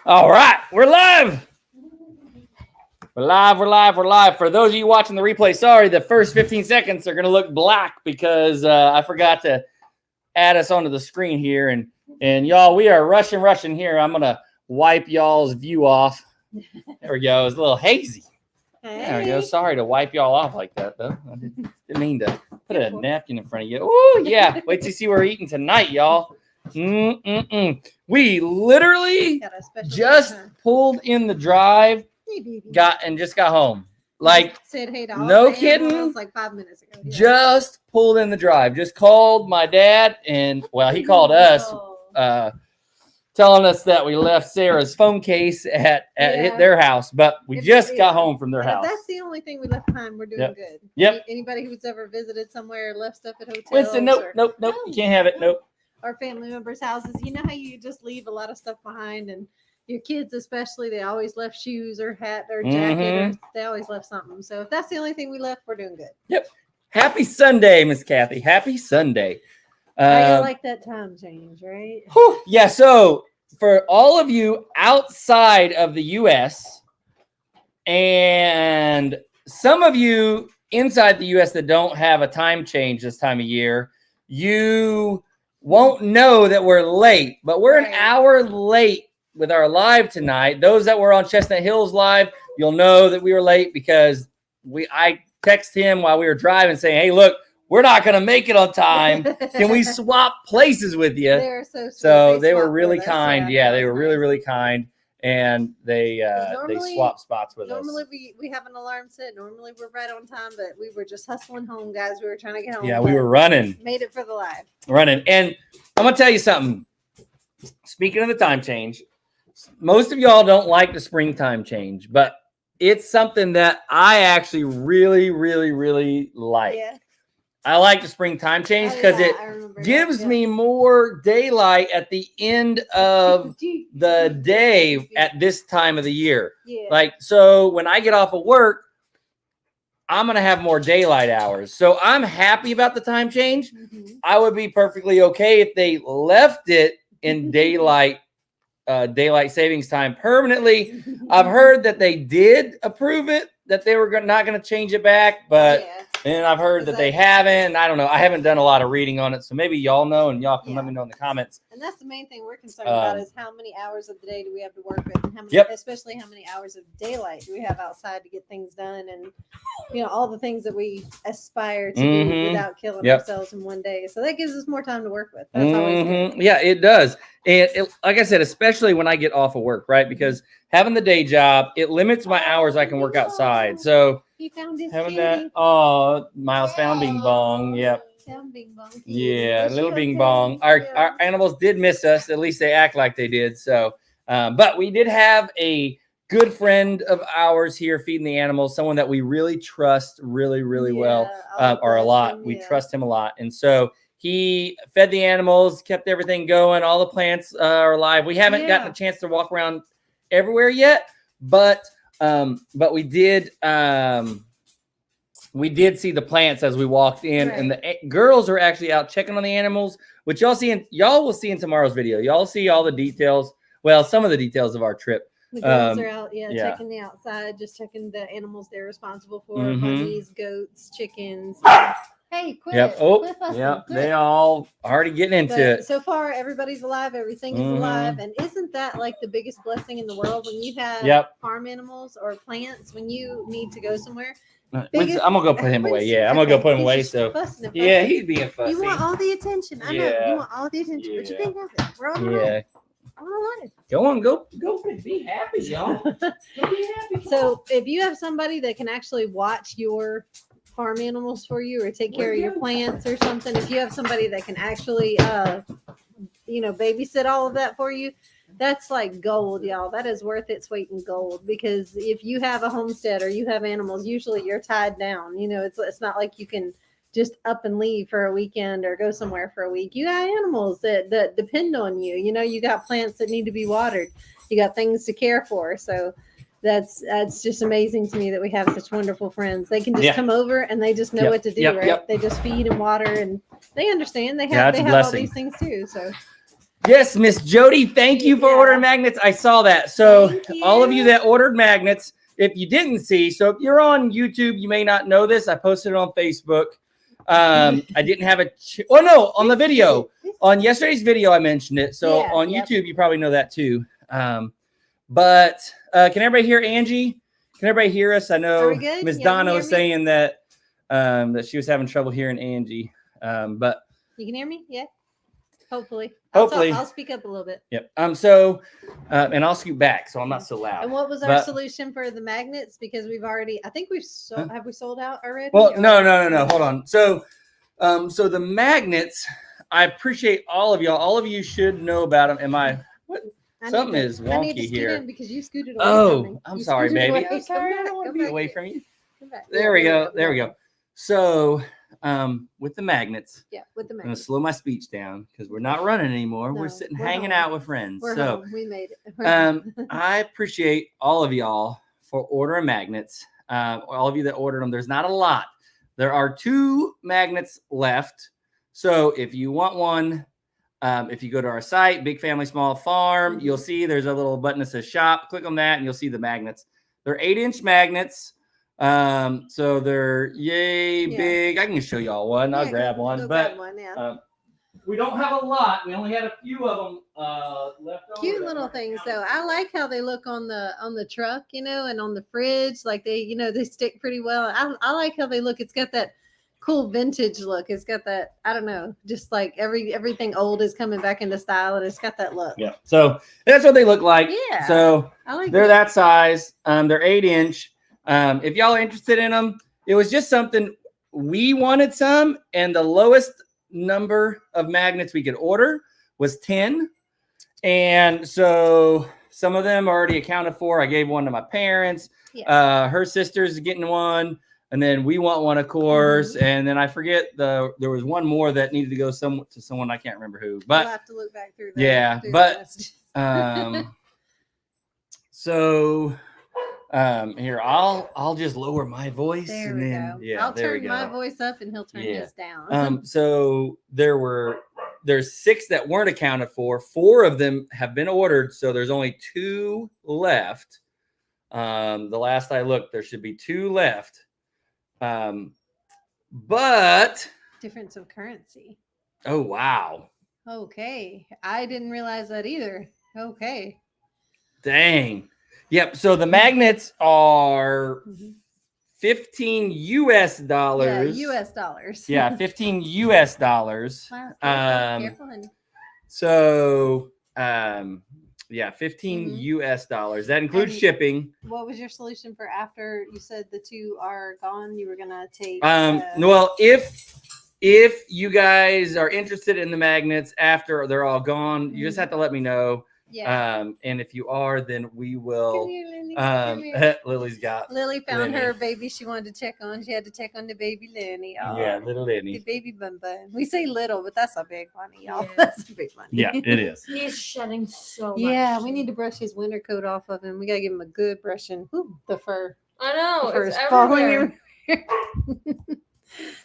All right, we're live. We're live. For those of you watching the replay, sorry, the first 15 seconds are going to look black because I forgot to add us onto the screen here. And y'all, we are rushing here. I'm going to wipe y'all's view off. There we go. It's a little hazy. Hey. There we go. Sorry to wipe y'all off like that, though. I didn't mean to put a napkin in front of you. Oh, yeah. Wait till you see what we're eating tonight, y'all. We literally just pulled in the drive, got home. Like, said hey to no kidding. Like 5 minutes ago. Yeah. Just pulled in the drive. Just called my dad, and well, he called us, telling us that we left Sarah's phone case at their house, but we just got home from their house. If that's the only thing we left behind, we're doing good. Yep. Anybody who's ever visited somewhere, left stuff at hotels. Winston, nope. You can't have it. Nope. Our family members' houses. You know how you just leave a lot of stuff behind, and your kids especially, they always left shoes or hat or jacket. Or they always left something. So if that's the only thing we left, we're doing good. Yep. Happy Sunday, Miss Kathy. Happy Sunday. I like that time change, right? Whew, yeah. So for all of you outside of the U.S. and some of you inside the U.S. that don't have a time change this time of year, you won't know that we're late, but we're an hour late with our live tonight. Those that were on Chestnut Hills live, you'll know that we were late because I texted him while we were driving saying, hey, look, we're not going to make it on time. Can we swap places with you? They're so sweet. So they were really kind. Yeah, they were really, really kind. And they swapped spots with us. Normally we have an alarm set. Normally we're right on time, but we were just hustling home, guys. We were trying to get home. Yeah, we were running. Made it for the live. Running. And I'm going to tell you something. Speaking of the time change, most of y'all don't like the springtime change, but it's something that I actually really, really, really like. Yeah. I like the springtime change because it gives me more daylight at the end of the day at this time of the year. Yeah. Like, so when I get off of work, I'm going to have more daylight hours. So I'm happy about the time change. I would be perfectly okay if they left it in daylight savings time permanently. I've heard that they did approve it, that they were not going to change it back, but and I've heard that they haven't. I don't know. I haven't done a lot of reading on it, so maybe y'all know, and y'all can let me know in the comments. And that's the main thing we're concerned about is how many hours of the day do we have to work with, and how many, especially how many hours of daylight do we have outside to get things done, and all the things that we aspire to do without killing ourselves in one day. So that gives us more time to work with. That's always good. Yeah, it does. And like I said, especially when I get off of work, right? Because having the day job, it limits my hours I can work outside. So he found his having kitty. that, Miles found Bing Bong. Yep. Found Bing Bong. Yeah, little Bing Bong. Our animals did miss us. At least they act like they did. So, but we did have a good friend of ours here feeding the animals, someone that we really trust really, really well, or a lot. We trust him a lot. And so he fed the animals, kept everything going. All the plants are alive. We haven't gotten a chance to walk around everywhere yet, but we did see the plants as we walked in, and the girls are actually out checking on the animals, which y'all will see in tomorrow's video. Y'all see all the details. Well, some of the details of our trip. The girls are out, checking the outside, just checking the animals they're responsible for: bunnies, goats, chickens. Hey, quit! Yep. Quit. They all already getting into it. So far, everybody's alive. Everything is alive, and isn't that like the biggest blessing in the world when you have farm animals or plants? When you need to go somewhere. I'm gonna go put him away. Yeah, I'm gonna go put him away. So yeah, he's being fussy. You want all the attention. I know you want all the attention, but you can't have it. We're on the road. Go on, go be happy, y'all. Go be happy. So if you have somebody that can actually watch your farm animals for you or take care of your plants or something, if you have somebody that can actually babysit all of that for you, that's like gold, y'all. That is worth its weight in gold, because if you have a homestead or you have animals, usually you're tied down. It's not like you can just up and leave for a weekend or go somewhere for a week. You got animals that depend on you. You got plants that need to be watered. You got things to care for. So that's just amazing to me that we have such wonderful friends. They can just come over and they just know what to do, right? They just feed and water, and they understand. They have all these things too. So Yes, Miss Jody, thank you for Yeah. ordering magnets. I saw that. So Thank all of you you. that ordered magnets, if you didn't see, so if you're on YouTube, you may not know this. I posted it on Facebook. I didn't have on the video. On yesterday's video, I mentioned it. So Yeah, on yep. YouTube, you probably know that too. But can everybody hear Angie? Can everybody hear us? I Are know we good? Miss Y'all can Donna hear was me? saying that she was having trouble hearing Angie. But You can hear me? Yeah. Hopefully. Hopefully. I'll speak up a little bit. yep. And I'll scoot back so I'm not so loud. And what was our But- solution for the magnets? Because we've already, I think we've sold. Have we sold out already? Well, Or- no. Hold on. So the magnets, I appreciate all of y'all. All of you should know about them. I Something need to- is I need to wonky scoot here. in because you scooted away from me. Oh, I'm You sorry, scooted baby. away. I'm sorry. I Come don't want back, to be come away back. from you. Come back. There Yeah, we go. that There we one. go. So with the magnets, Yeah, with the I'm gonna magnets. slow my speech down because we're not running anymore. We're No, sitting we're hanging home. out with friends. We're so home. We made it. I appreciate all of y'all for ordering magnets. All of you that ordered them. There's not a lot. There are 2 magnets left. So if you want one, if you go to our site, Big Family Small Farm, you'll see there's a little button that says shop. Click on that and you'll see the magnets. They're 8-inch magnets. So they're big. I can show y'all one. I'll grab one. Go But grab one, yeah. we don't have a lot. We only had a few of them left over. Cute little things though. I like how they look on the truck, and on the fridge. Like they, they stick pretty well. I like how they look. It's got that cool vintage look. It's got that, I don't know, just like everything old is coming back into style, and it's got that look. Yeah. So that's what they look like. Yeah. So I like they're it. that size. They're 8-inch. If y'all are interested in them, it was just something we wanted some, and the lowest number of magnets we could order was 10. And so some of them are already accounted for. I gave one to my parents. Yeah. Her sister's getting one. And then we want one, of course. And then I forget there was one more that needed to go to someone I can't remember who. But we'll have to look back through yeah, through the but messages. So here I'll just lower my voice There and we then go. yeah, I'll there we turn my go. voice up, and he'll turn Yeah. his down. So there's 6 that weren't accounted for. 4 of them have been ordered, so there's only 2 left. The last I looked, there should be 2 left. But Difference of currency. oh wow. Okay. I didn't realize that either. Okay. Dang. Yep. So the magnets are $15 US. Yeah, US dollars. Yeah, $15 US. Wow, careful, honey. So yeah, $15 Mhm. US. That includes And- shipping. What was your solution for after you said the 2 are gone? You were gonna take. Well, if you guys are interested in the magnets after they're all gone, you just have to let me know. Yeah. And if you are, then we will. Come here, Lily. Come here. Lily's got. Lily found Lenny. her baby she wanted to check on. She had to check on the baby Lenny. Oh, Yeah, little the Lenny. baby bun bun. We say little, but that's a big one, y'all. Yeah. That's a big one. Yeah, it is. He's shedding so much. Yeah, we need to brush his winter coat off of him. We gotta give him a good brushing. Ooh, the fur. I know. The fur It's is falling everywhere. everywhere.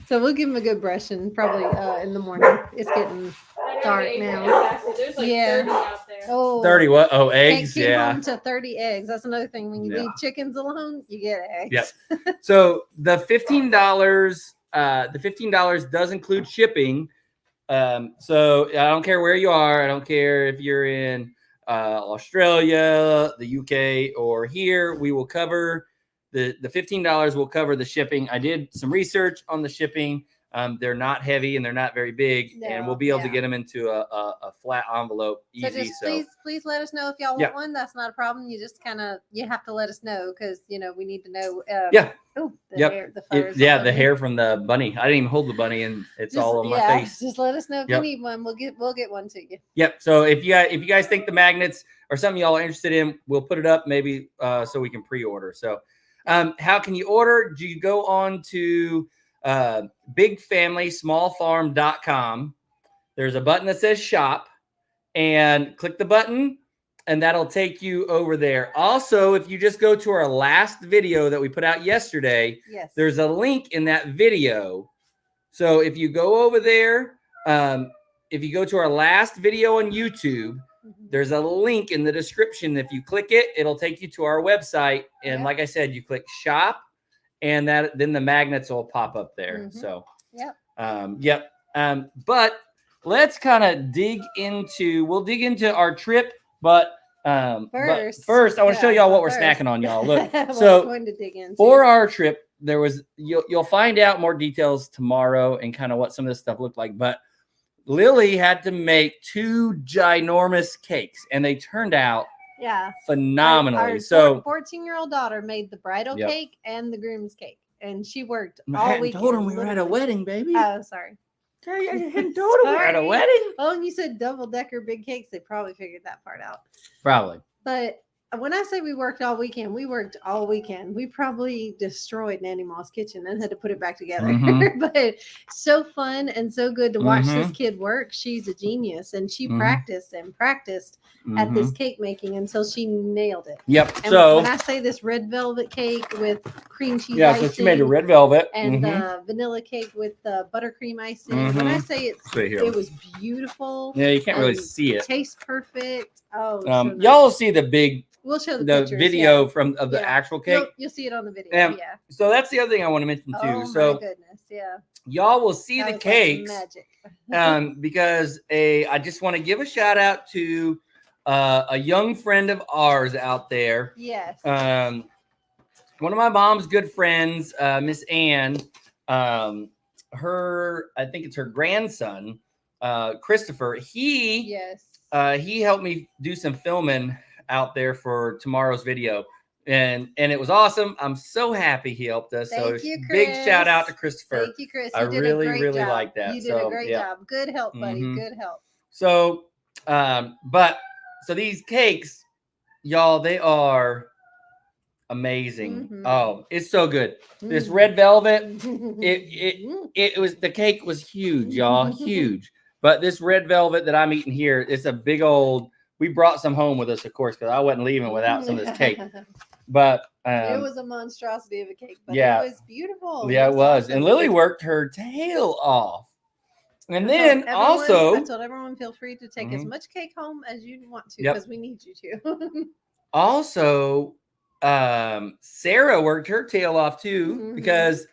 So we'll give him a good brushing probably in the morning. It's getting I know dark the eggs now. are exactly- There's like Yeah. 30 out there. 30 what? Oh, Can't eggs. keep Yeah. home to 30 eggs. That's another thing. When you Yeah. leave chickens alone, you get eggs. Yep. So the $15 does include shipping. So I don't care where you are. I don't care if you're in Australia, the UK, or here. We will cover the $15 will cover the shipping. I did some research on the shipping. They're not heavy and they're not very big, and we'll be able to yeah. get them into a flat envelope So easy. just please let us know if y'all Yeah. want one. That's not a problem. You just you have to let us know because we need to know. Yeah. Oh, the Yep. hair, the fur. Yeah, the hair from the bunny. I didn't even hold the bunny, and it's all on my face. Just let us know if Yep. you need one. We'll get one to you. Yep. So if you guys think the magnets are something y'all are interested in, we'll put it up maybe so we can pre-order. So how can you order? Do you go on to bigfamilysmallfarm.com? There's a button that says shop, and click the button, and that'll take you over there. Also, if you just go to our last video that we put out yesterday, Yes. there's a link in that video. So if you go over there, if you go to our last video on YouTube, there's a link in the description. If you click it, it'll take you to our website. And like I said, you click shop, and then the magnets will pop up there. So, but let's kind of dig into our trip. But first I want to show y'all what we're snacking on, y'all. Look, so going to dig into. For our trip, there was you'll find out more details tomorrow and kind of what some of this stuff looked like. But Lily had to make 2 ginormous cakes, and they turned out phenomenally. Our so 14-year-old daughter made the bridal cake and the groom's cake, and she worked I all hadn't weekend. told them we were at a wedding, baby. Oh, sorry. I hadn't told them we were at a wedding. Oh, and you said double-decker big cakes. They probably figured that part out. Probably. But when I say we worked all weekend, we worked all weekend. We probably destroyed Nanny Moss kitchen and had to put it back together. But so fun and so good to watch this kid work. She's a genius, and she practiced and practiced at this cake making until she nailed it. Yep. And so when I say this red velvet cake with cream cheese icing, so she made a red velvet and vanilla cake with buttercream icing. When I say it was beautiful. Yeah, you can't really see it. Tastes perfect. Oh, so nice. Y'all will see the big. We'll show the pictures, video of the actual cake. You'll see it on the video. So that's the other thing I want to mention too. Oh so my goodness, y'all will see that the was cakes. like magic. Because I just want to give a shout out to a young friend of ours out there. Yes. One of my mom's good friends, Miss Ann. I think it's her grandson, Christopher. He helped me do some filming out there for tomorrow's video, and it was awesome. I'm so happy he helped us. Thank you, big shout out to Christopher. Thank you, Chris. I really like that. You did a great job. Good help, buddy. Good help. So so these cakes, y'all, they are amazing. Oh, it's so good. This red velvet, it was, the cake was huge, y'all, huge. But this red velvet that I'm eating here, it's a big old. We brought some home with us, of course, because I wasn't leaving without some of this cake. But it was a monstrosity of a cake, but it was beautiful. Yeah, it was. Awesome. And Lily worked her tail off. And then I told everyone, feel free to take as much cake home as you want to, because we need you to. Also, Sarah worked her tail off too, because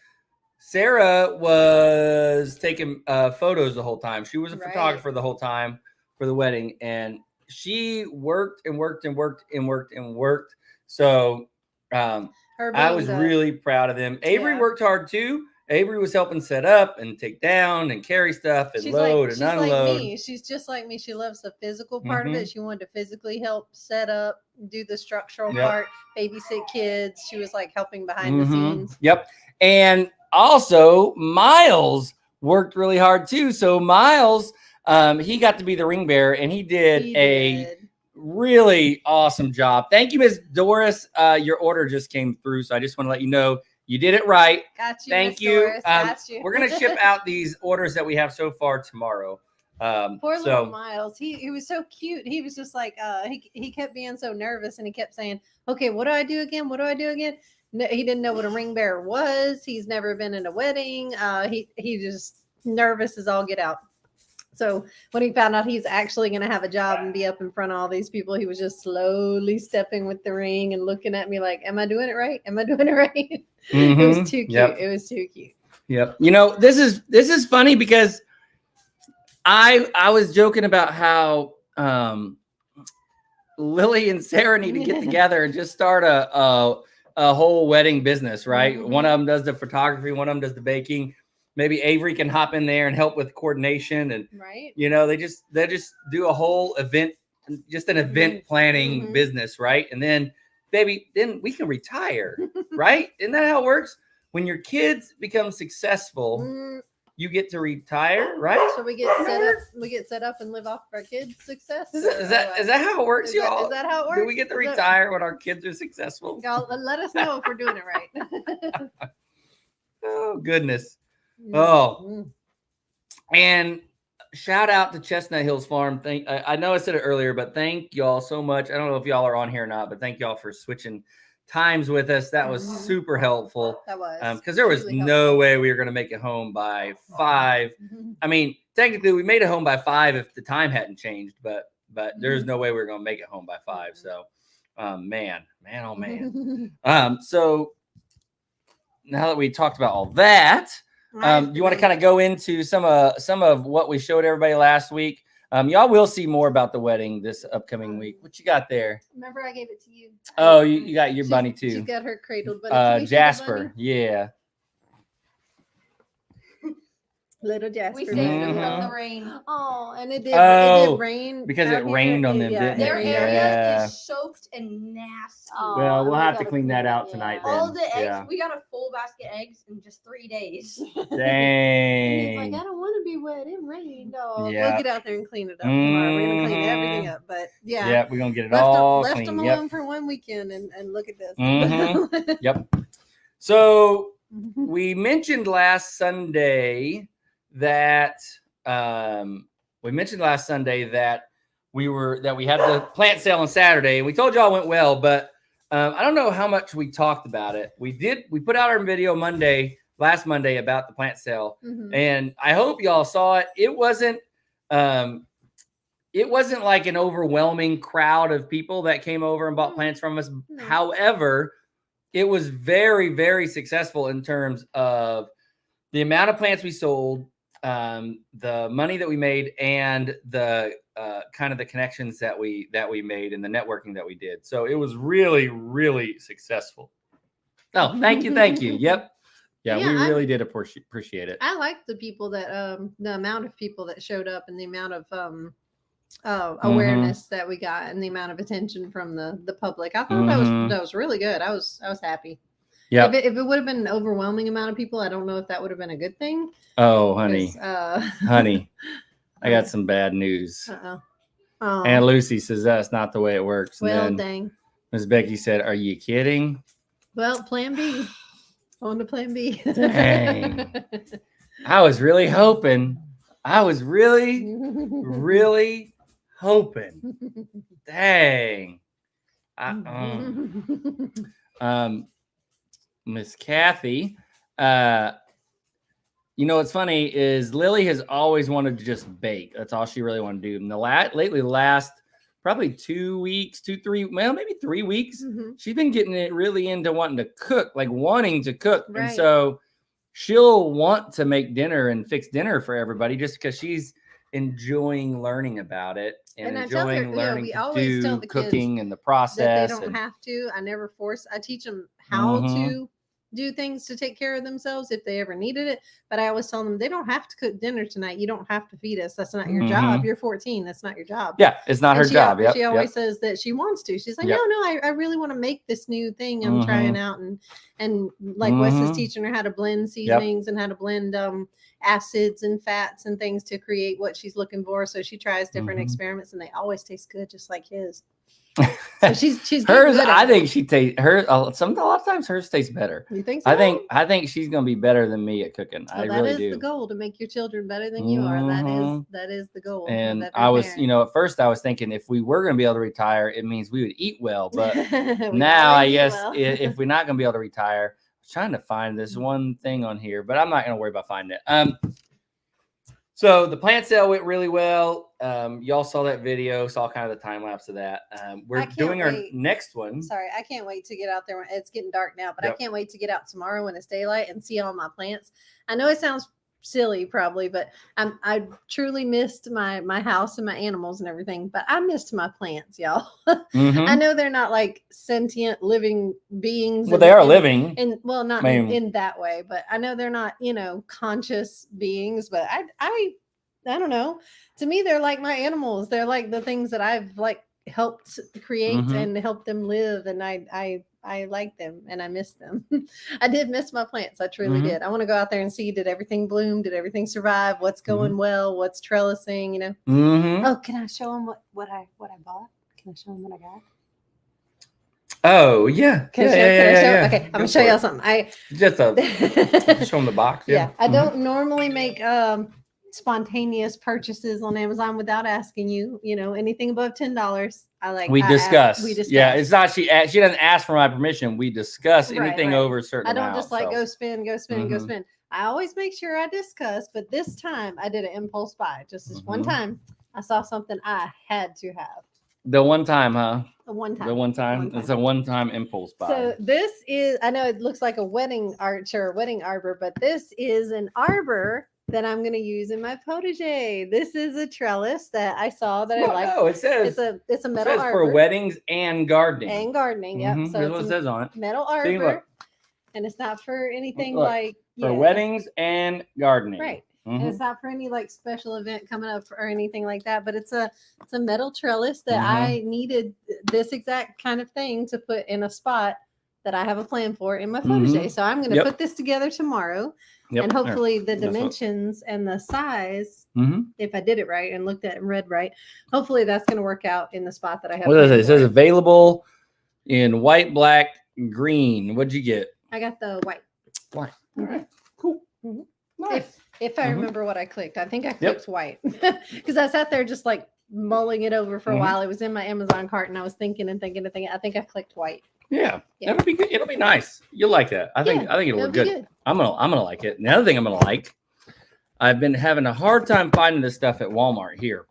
Sarah was taking photos the whole time. She was a photographer the whole time for the wedding, and she worked and worked and worked and worked and worked. So I was really proud of them. Avery worked hard too. Avery was helping set up and take down and carry stuff and load and unload. Like me. She's just like me. She loves the physical part of it. She wanted to physically help set up, do the structural part, babysit kids. She was like helping behind the scenes. Yep. And also Miles worked really hard too. So Miles, he got to be the ring bearer, and he did really awesome job. Thank you, Miss Doris. Your order just came through, so I just want to let you know you did it right. Got you. Thank you. Doris, got you. We're gonna ship out these orders that we have so far tomorrow. Poor little Miles. He was so cute. He was just like he kept being so nervous, and he kept saying, "Okay, what do I do again? What do I do again?" No, he didn't know what a ring bearer was. He's never been in a wedding. He just nervous as all get out. So when he found out he's actually going to have a job and be up in front of all these people, he was just slowly stepping with the ring and looking at me like, "Am I doing it right? Am I doing it right?" It was too cute. Yep. It was too cute. Yep. You know, this is funny because I was joking about how Lily and Sarah need to get together and just start a whole wedding business, right? One of them does the photography, one of them does the baking. Maybe Avery can hop in there and help with coordination, and you know, they just do a whole event, just an event planning business, right? And then then we can retire, right? Isn't that how it works? When your kids become successful, you get to retire, right? So we get set up. We get set up and live off of our kids' success. Is that how it works, y'all? Is that how it works? Do we get to retire when our kids are successful? Y'all, let us know if we're doing it right. Oh goodness. Oh, and shout out to Chestnut Hills Farm. I know I said it earlier, but thank y'all so much. I don't know if y'all are on here or not, but thank y'all for switching times with us. That was super helpful. That was because there was no way we were going to make it home by 5. I mean, technically we made it home by 5 if the time hadn't changed, but there's no way we're gonna make it home by 5. So, man, oh man. So now that we talked about all that, you want to kind of go into some of what we showed everybody last week. Y'all will see more about the wedding this upcoming week. What you got there? Remember, I gave it to you. Oh, you got your bunny too. She got her cradled bunny. Can we see the Jasper. bunny? Yeah. Little Jasper. We saved them from the rain. Oh, and it did rain because out it rained on them, didn't Their it? area Yeah. is soaked and nasty. Oh, Well, we'll we have to gotta clean that out yeah. tonight then. All the eggs, Yeah. we got a full basket of eggs in just 3 days. And Dang. he's like, I don't want to be wet. It rained. Oh, Yeah. we'll get out there and clean it up tomorrow. We're gonna clean everything up. But yeah, Yeah, we're gonna get it all left clean. them alone for one weekend and look at this. Mhm. Yep. So we mentioned last Sunday that we had the plant sale on Saturday, and we told y'all it went well, but I don't know how much we talked about it. We put out our video last Monday about the plant sale, and I hope y'all saw it. It wasn't like an overwhelming crowd of people that came over and bought plants from us. No. However, it was very, very successful in terms of the amount of plants we sold, the money that we made, and the kind of the connections that we made and the networking that we did. So it was really, really successful. Oh, thank you. Yep. Yeah, we really did appreciate it. I liked the people that the amount of people that showed up and the amount of awareness that we got and the amount of attention from the public. I thought that was really good. I was happy. Yeah. If it would have been an overwhelming amount of people, I don't know if that would have been a good thing. Oh, honey, 'Cause, honey, I got some bad news. Oh, Aunt Lucy says that's not the way it works. And well, then dang. Miss Becky said, "Are you kidding?" Well, Plan B. On to Plan B. Dang. I was really hoping. I was really, really hoping. Dang. Miss Kathy, you know what's funny is Lily has always wanted to just bake. That's all she really wanted to do. And lately, last probably 2 weeks, 3, well, maybe 3 weeks, she's been getting it really into wanting to cook. Right. And so she'll want to make dinner and fix dinner for everybody just because she's enjoying learning about it and enjoying learning to do cooking and the process. That they don't have to. I never force. I teach them how to do things to take care of themselves if they ever needed it. But I always tell them they don't have to cook dinner tonight. You don't have to feed us. That's not your job. You're 14. That's not your job. Yeah, it's not her job. She always says that she wants to. She's like, no, I really want to make this new thing I'm trying out. And like Wes is teaching her how to blend seasonings and how to blend acids and fats and things to create what she's looking for. So she tries different experiments and they always taste good, just like his. So she's hers. I think she tastes her. A lot of times hers tastes better. You think so? I think she's gonna be better than me at cooking. I really do. That is the goal, to make your children better than you are. That is the goal. And I was, at first I was thinking if we were gonna be able to retire, it means we would eat well. But now I guess if we're not gonna be able to retire, I was trying to find this one thing on here, but I'm not gonna worry about finding it. So the plant sale went really well. Y'all saw that video, saw kind of the time lapse of that. We're doing our next one. Sorry, I can't wait to get out there. It's getting dark now, but I can't wait to get out tomorrow when it's daylight and see all my plants. I know it sounds silly probably, but I truly missed my house and my animals and everything, but I missed my plants, y'all. I know they're not like sentient living beings. Well, they are living. And well, not in that way, but I know they're not, conscious beings, but I don't know. To me, they're like my animals. They're like the things that I've like helped create and help them live. And I like them and I miss them. I did miss my plants. I truly did. I want to go out there and see, did everything bloom? Did everything survive? What's going well? What's trellising? Oh, can I show them what I bought? Can I show them what I got? Oh yeah. Can I show? Okay, I'm gonna show y'all something. Just show them the box. Yeah. I don't normally make spontaneous purchases on Amazon without asking you. Anything above $10. We discuss. Yeah, it's not she doesn't ask for my permission. We discuss anything over a certain amount. I don't just go spend. I always make sure I discuss, but this time I did an impulse buy. Just this one Mhm. time, I saw something I had to have. The one time, huh? The one time. The one time. It's a one-time impulse buy. So this is, I know it looks like a wedding arch or a wedding arbor, but this is an arbor that I'm going to use in my potager. This is a trellis that I saw that I Well, like. no, it says It's a it metal says arbor for weddings and gardening. and gardening. Yep. Mhm, So here's what it's it a says on it. metal See, arbor, look, and it's not for anything look, like for weddings and gardening. right. Mhm. And it's not for any like special event coming up or anything like that, but it's a metal trellis that Mhm. I needed this exact kind of thing to put in a spot that I have a plan for in my potager. Mhm. So I'm going to Yep. put this together tomorrow, Yep. and hopefully the That's what- dimensions and the size, Mhm. if I did it right and looked at and read right, hopefully that's going to work out in the spot that I have. What does it say? planned It says for. available in white, black, green. What'd you get? I got the white. White. Mhm. All right. Cool. Mhm. Nice. If I Mhm. remember what I clicked, I think I clicked white because I sat there just like mulling it over for a Mhm. while. It was in my Amazon cart and I was thinking and thinking and thinking. I think I clicked white. Yeah. Yeah. That'll be good. It'll be nice. You'll like that. I think it'll It'll look be good. I'm gonna like it. And the other thing I'm gonna like, I've been having a hard time finding this stuff at Walmart here.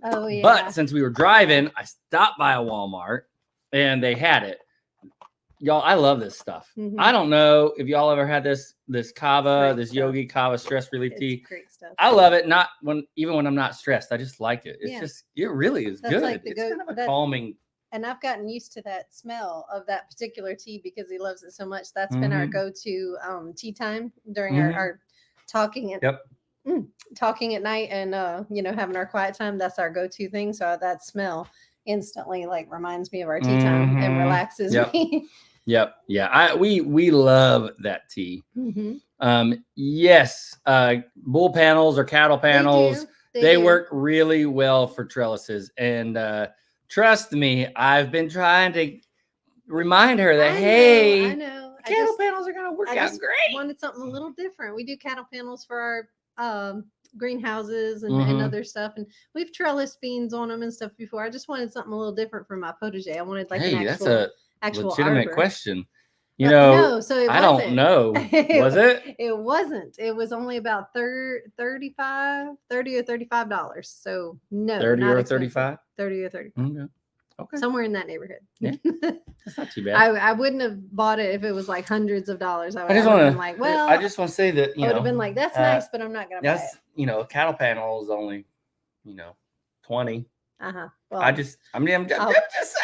Oh yeah. But since we were driving, I stopped by a Walmart and they had it. Y'all, I love this stuff. Mhm. I don't know if y'all ever had this kava, Great this stuff. Yogi kava stress relief It's tea. great stuff. I love it. Not even when I'm not stressed. I just like it. It's Yeah. just it really is That's good. like the It's go- kind of a that- calming. And I've gotten used to that smell of that particular tea because he loves it so much. That's been our Mhm. go-to tea time during Mhm. our talking and Yep. talking at night and having our quiet time. That's our go-to thing. So that smell instantly like reminds me of our tea time and Mhm. relaxes Yep. me. Yep. Yeah. We love that tea. Mhm. Yes. Bull panels or cattle panels. They do. work really well for trellises. And trust me, I've been trying to remind her that, I know. I cattle just panels are going to work I out just great. wanted something a little different. We do cattle panels for our greenhouses and Mhm. other stuff, and we've trellis beans on them and stuff before. I just wanted something a little different for my potager. I wanted like Hey, an that's actual a legitimate arbor. question. You know, no, so it I wasn't. don't know. Was it? It wasn't. It was only about $30 or $35. So no, 30 not or expensive. 35? 30 or 30. Okay. Somewhere in that neighborhood. Yeah. That's not too bad. I wouldn't have bought it if it was like hundreds of dollars. I I just would have want been to. like, well, I just want to say that I would have been like, that's nice, but I'm not gonna buy it. that's a cattle panel is only 20. Uh-huh. Well, I'm just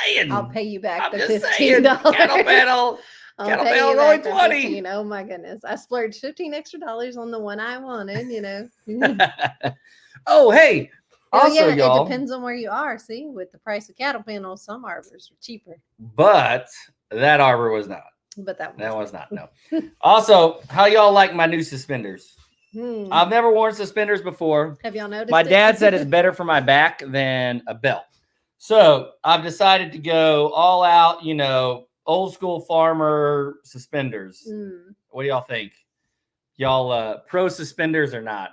saying. I'll pay you back I'm the just saying. $15. Cattle panel. I'll cattle pay panel's you only back the 20. 15. Oh my goodness. I splurged $15 extra on the one I wanted, Oh, hey. Also, yeah, y'all. it depends on where you are. See, with the price of cattle panels, some arbors are cheaper. But that arbor was not. But that was not. No. Also, how y'all like my new suspenders? I've never worn suspenders before. Have y'all noticed? My it? dad said it's better for my back than a belt. So I've decided to go all out, old school farmer suspenders. What do y'all think? Y'all pro suspenders or not?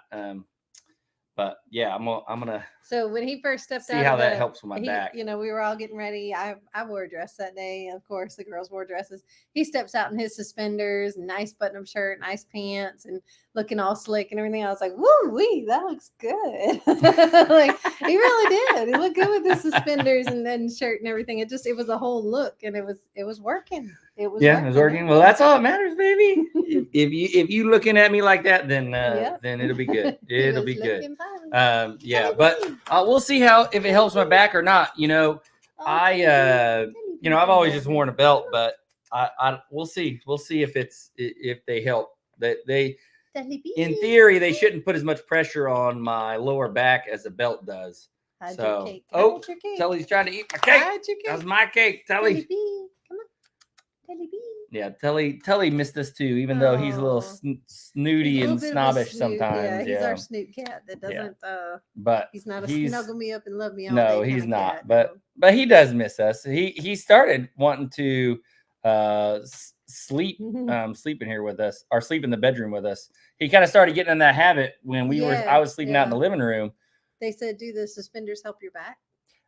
But yeah, I'm gonna So when he first stepped see out, how of that helps with my back. we were all getting ready. I wore a dress that day. Of course, the girls wore dresses. He steps out in his suspenders, nice button-up shirt, nice pants, and looking all slick and everything. I was like, "Woo wee, that looks good!" Like he really did. He looked good with the suspenders and then shirt and everything. It was a whole look, and it was working. It was working. Well, that's all that matters, baby. if you looking at me like that, then then it'll be good. It'll be good. But we'll see if it helps my back or not. I've always just worn a belt, but we'll see. We'll see if they help. They in theory they shouldn't put as much pressure on my lower back as a belt does. Telly's trying to eat my cake. That's my cake, Telly. Come on, Telly B. Yeah, Telly missed us too, even though he's a little snooty and snobbish sometimes. Yeah, he's our snoot cat that doesn't. But he's not a snuggle me up and love me all no, day he's kinda not. cat, But he does miss us. He started wanting to sleep in here with us, or sleep in the bedroom with us. He kind of started getting in that habit when I was sleeping out in the living room. They said, do the suspenders help your back?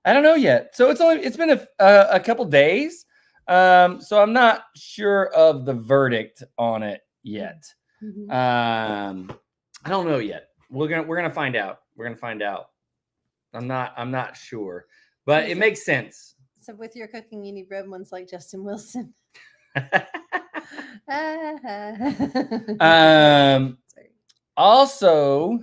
I don't know yet. So it's been a couple days. So I'm not sure of the verdict on it yet. Mhm. I don't know yet. We're gonna find out. We're gonna find out. I'm not sure, but it Listen. makes sense. So with your cooking, you need red ones like Justin Wilson. Sorry. Also,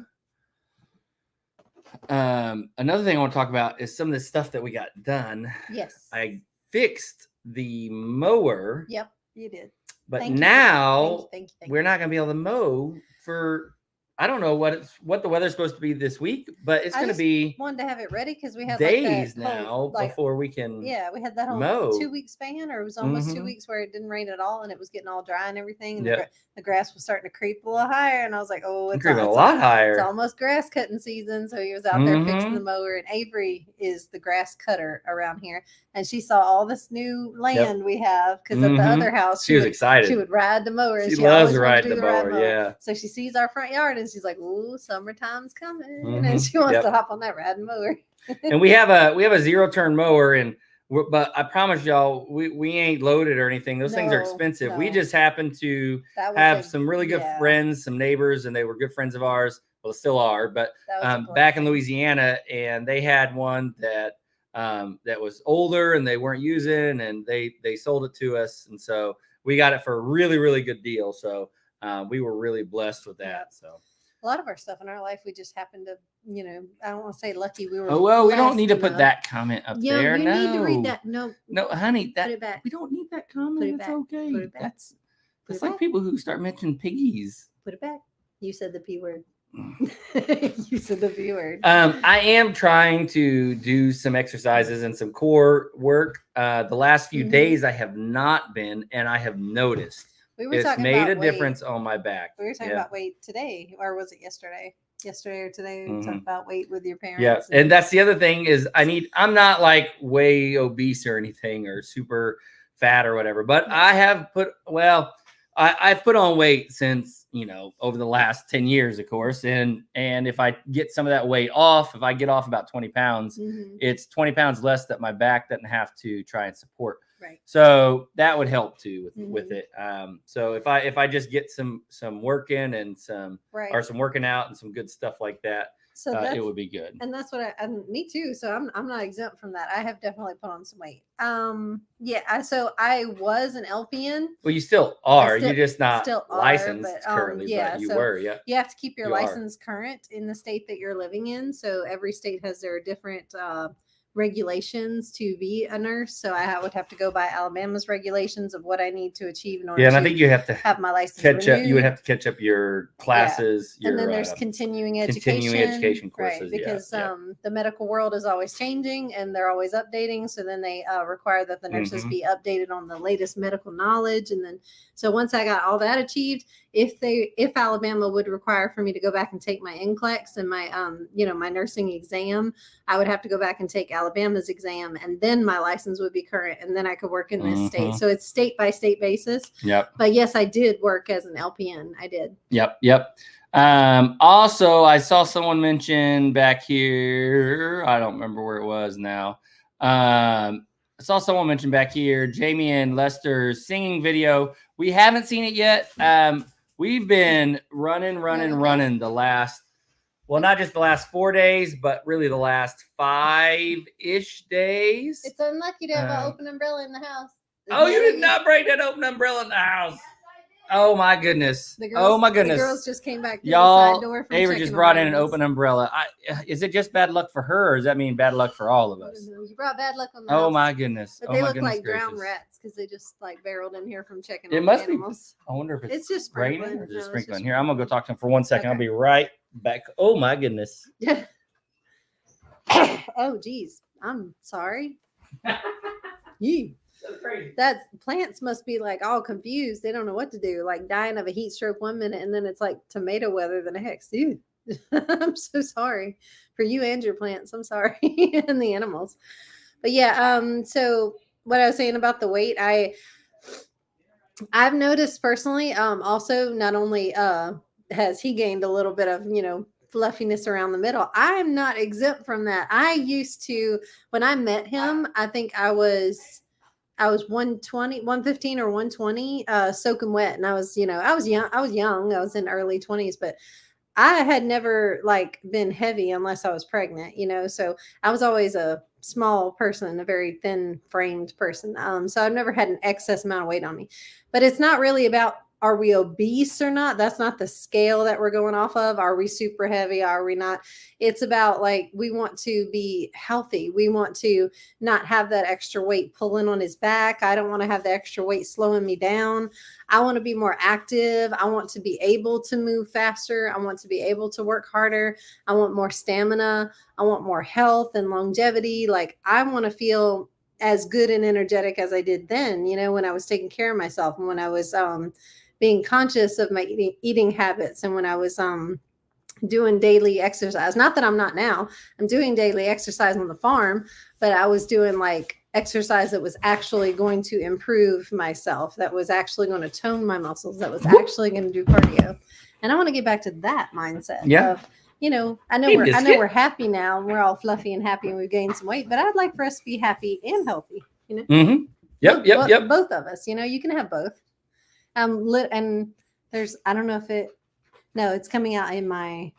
another thing I want to talk about is some of the stuff that we got done. Yes. I fixed the mower, Yep, you did. but Thank you for that. now Thank you. we're not going to be able to mow for, I don't know what the weather's supposed to be this week, but it's I going to just be wanted to have it ready because we had days like that now whole, like, before we can. yeah, we had that whole mow. 2 week span, or it was almost 2 Mhm. weeks where it didn't rain at all, and it was getting all dry and everything, and Yep. the grass was starting to creep a little higher, and I was like, oh, It's it's, creeping a it's lot higher. It's almost grass cutting season, so he was out there fixing Mhm. the mower, and Avery is the grass cutter around here, and she saw all this new land we have because at the Mhm. other house She was excited. She would ride the mower. And She she loves always to wanted ride to do the ride mower, yeah. So she sees our front yard and she's like, "Ooh, summertime's coming," Mhm. and she wants Yep. to hop on that riding mower. And we have a 0-turn mower, and but I promise y'all, we ain't loaded or anything. Those things are No, expensive. We no. just happen to That was have some really good yeah, friends, some neighbors, and they were good friends of ours. Well, still are, but that was a back in blessing. Louisiana, and they had one that was older and they weren't using, and they sold it to us, and so we got it for a really, really good deal. So we were really blessed with that. Yep. So A lot of our stuff in our life, we just happened to, I don't want to say lucky. We were. oh well, we don't need to blessed put enough. that comment up Yeah, there. you No, need to read that. No, no, honey, that put it back. we don't need that comment. Put it It's back. okay. Put it back. That's Put it like back. people who start mentioning piggies. Put it back. You said the P word. You said the P word. I am trying to do some exercises and some core work. The last few days I have not been, and I have noticed We were it's talking made about a difference on my back. We were talking about weight today, or was it yesterday? Yesterday or today, we talked about weight with your parents. Yeah, and that's the other thing is I'm not like way obese or anything or super fat or whatever, but I have I've put on weight since, over the last 10 years, of course. And if I get some of that weight off, if I get off about 20 pounds, it's 20 pounds less that my back doesn't have to try and support. Right. So that would help too with it. So if I just get some work in and some working out and some good stuff like that, so it would be good. And that's what me too. So I'm not exempt from that. I have definitely put on some weight. So I was an LPN. Well, you still are. You're just not licensed currently, but you were. Yeah. You have to keep your license current in the state that you're living in. So every state has their different regulations to be a nurse. So I would have to go by Alabama's regulations of what I need to achieve in order to and I think you have to have my license catch renewed. up. You would have to catch up your classes. And then there's continuing education courses, right? Because the medical world is always changing and they're always updating. So then they require that the nurses be updated on the latest medical knowledge. And then so once I got all that achieved, if Alabama would require for me to go back and take my NCLEX and my my nursing exam, I would have to go back and take Alabama's exam, and then my license would be current, and then I could work in this state. So it's state by state basis. Yep. But yes, I did work as an LPN. I did. Yep. Also, I saw someone mention back here. I don't remember where it was now. I saw someone mention back here, Jamie and Lester's singing video. We haven't seen it yet. We've been running the last, well, not just the last 4 days, but really the last 5-ish days. It's unlucky to have an open umbrella in the house. Oh, you did not break that open umbrella in the house. Oh my goodness! The girls just came back. Y'all, the side door from Avery just brought in an open umbrella. Is it just bad luck for her, or does that mean bad luck for all of us? You brought bad luck on the house. Oh my goodness! But they look like drowned rats because they just barreled in here from checking. It on must the animals. be. I wonder if it's just raining or just sprinkling. Here, I'm gonna go talk to him for 1 second. Okay. I'll be right back. Oh my goodness! Oh geez, I'm sorry. Yee. So crazy. That plants must be all confused. They don't know what to do. Dying of a heat stroke 1 minute, and then it's like tomato weather the next. Dude, I'm so sorry for you and your plants. I'm sorry, and the animals. But yeah, so what I was saying about the weight, I've noticed personally. Also, not only has he gained a little bit of fluffiness around the middle, I'm not exempt from that. I used to, when I met him, I think I was I was 120, 115 or 120, soaking wet. And I was, I was young. I was in early 20s, but I had never like been heavy unless I was pregnant, so I was always a small person, a very thin framed person. So I've never had an excess amount of weight on me, but it's not really about, are we obese or not? That's not the scale that we're going off of. Are we super heavy? Are we not? It's about like, we want to be healthy. We want to not have that extra weight pulling on his back. I don't want to have the extra weight slowing me down. I want to be more active. I want to be able to move faster. I want to be able to work harder. I want more stamina. I want more health and longevity. Like, I want to feel as good and energetic as I did then, when I was taking care of myself and when I was being conscious of my eating habits, and when I was doing daily exercise. Not that I'm not now. I'm doing daily exercise on the farm, but I was doing like exercise that was actually going to improve myself, that was actually going to tone my muscles, that was actually going to do cardio. And I want to get back to that mindset of, I know we're happy now and we're all fluffy and happy and we've gained some weight, but I'd like for us to be happy and healthy, Mm-hmm. Yep. Both of us, you can have both. And there's, I don't know if it's coming out in my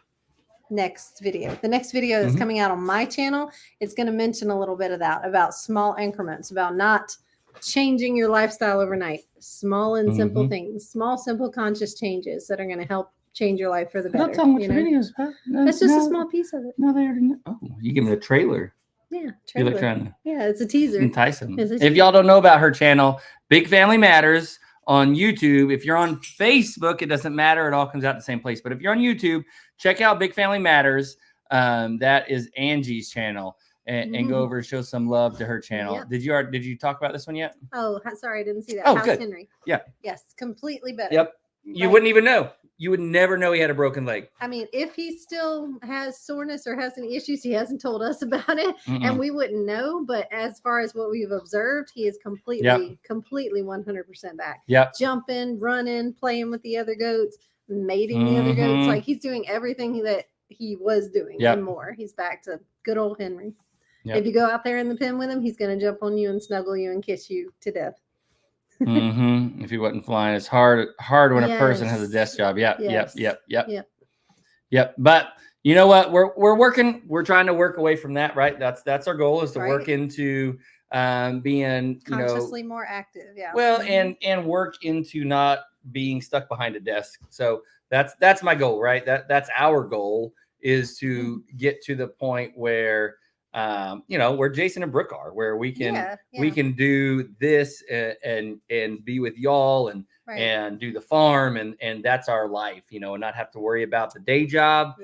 next video. The next video that's coming out on my channel, it's going to mention a little bit of that, about small increments, about not changing your lifestyle overnight. Small and simple things, small, simple, conscious changes that are going to help change your life for the better. That's not what your videos about. That's just a small piece of it. No, they already know. Oh, you give me a trailer. Yeah, You're like trying to it's a teaser. entice them. If y'all don't know about her channel, Big Family Matters on YouTube. If you're on Facebook, it doesn't matter. It all comes out the same place. But if you're on YouTube, check out Big Family Matters. That is Angie's channel. And go over and show some love to her channel. Yep. Did you talk about this one yet? Oh, sorry, I didn't see that. Oh, How's good. Henry? Yeah. Yes, completely better. Yep. You wouldn't even know. You would never know he had a broken leg. I mean, if he still has soreness or has any issues, he hasn't told us about it, and we wouldn't know. But as far as what we've observed, he is completely 100% back. Yeah. Jumping, running, playing with the other goats, mating the other goats. Like, he's doing everything that he was doing and more. He's back to good old Henry. Yep. If you go out there in the pen with him, he's going to jump on you and snuggle you and kiss you to death. If he wasn't flying, it's hard when a person has a desk job. Yep. But you know what? We're trying to work away from that, right? That's our goal, is to work into being consciously more active. Yeah. Well, and work into not being stuck behind a desk. So that's my goal, right? That's our goal, is to get to the point where where Jason and Brooke are, where we can do this and be with y'all and do the farm and that's our life, and not have to worry about the day job.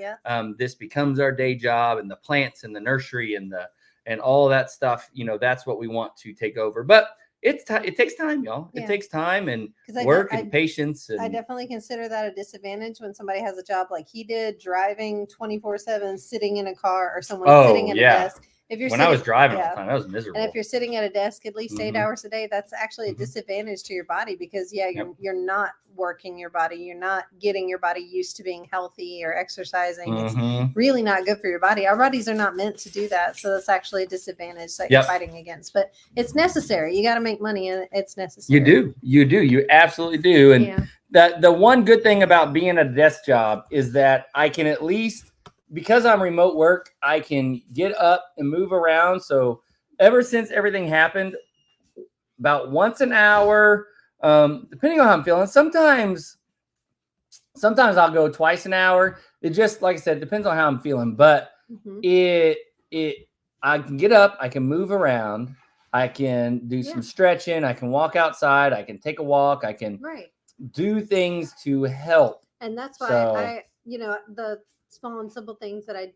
This becomes our day job, and the plants and the nursery and all that stuff. That's what we want to take over. But it takes time, y'all. It takes time and work and patience. And I definitely consider that a disadvantage when somebody has a job like he did, driving 24/7, sitting in a car, or someone sitting at a desk. When I was driving all the time, that was miserable. And if you're sitting at a desk at least 8 hours a day, that's actually a disadvantage to your body, because you're not working your body. You're not getting your body used to being healthy or exercising. It's really not good for your body. Our bodies are not meant to do that. So that's actually a disadvantage that you're fighting against. But it's necessary. You got to make money, and it's necessary. You do. You absolutely do. And the one good thing about being a desk job is that I can at least, because I'm remote work, I can get up and move around. So ever since everything happened, about once an hour, depending on how I'm feeling, sometimes I'll go twice an hour. It just, like I said, depends on how I'm feeling. But I can get up, I can move around, I can do some stretching, I can walk outside, I can take a walk, I can do things to help. And that's why the small and simple things that I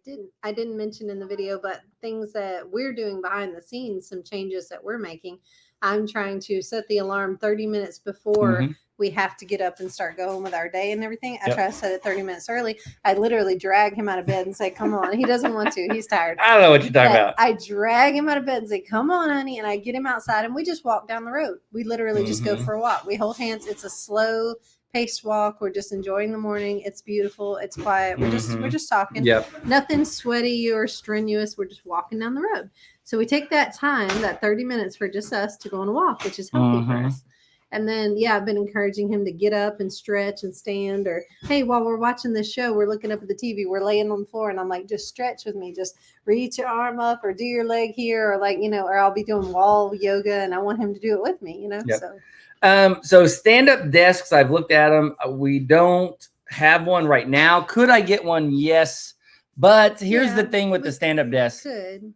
didn't mention in the video, but things that we're doing behind the scenes, some changes that we're making. I'm trying to set the alarm 30 minutes before we have to get up and start going with our day and everything. I try to set it 30 minutes early. I literally drag him out of bed and say, come on. He doesn't want to. He's tired. I don't know what you're talking about. I drag him out of bed and say, come on, honey. And I get him outside and we just walk down the road. We literally just go for a walk. We hold hands. It's a slow paced walk. We're just enjoying the morning. It's beautiful. It's quiet. We're just talking. Nothing sweaty or strenuous. We're just walking down the road. So we take that time, that 30 minutes for just us to go on a walk, which is healthy for Mhm. us. And then, yeah, I've been encouraging him to get up and stretch and stand, or, hey, while we're watching this show, we're looking up at the TV, we're laying on the floor, and I'm like, just stretch with me. Just reach your arm up or do your leg here, or like, or I'll be doing wall yoga, and I want him to do it with me, Yep. So So stand-up desks, I've looked at them. We don't have one right now. Could I get one? Yes. But here's Yeah, the thing with the stand-up desk. good.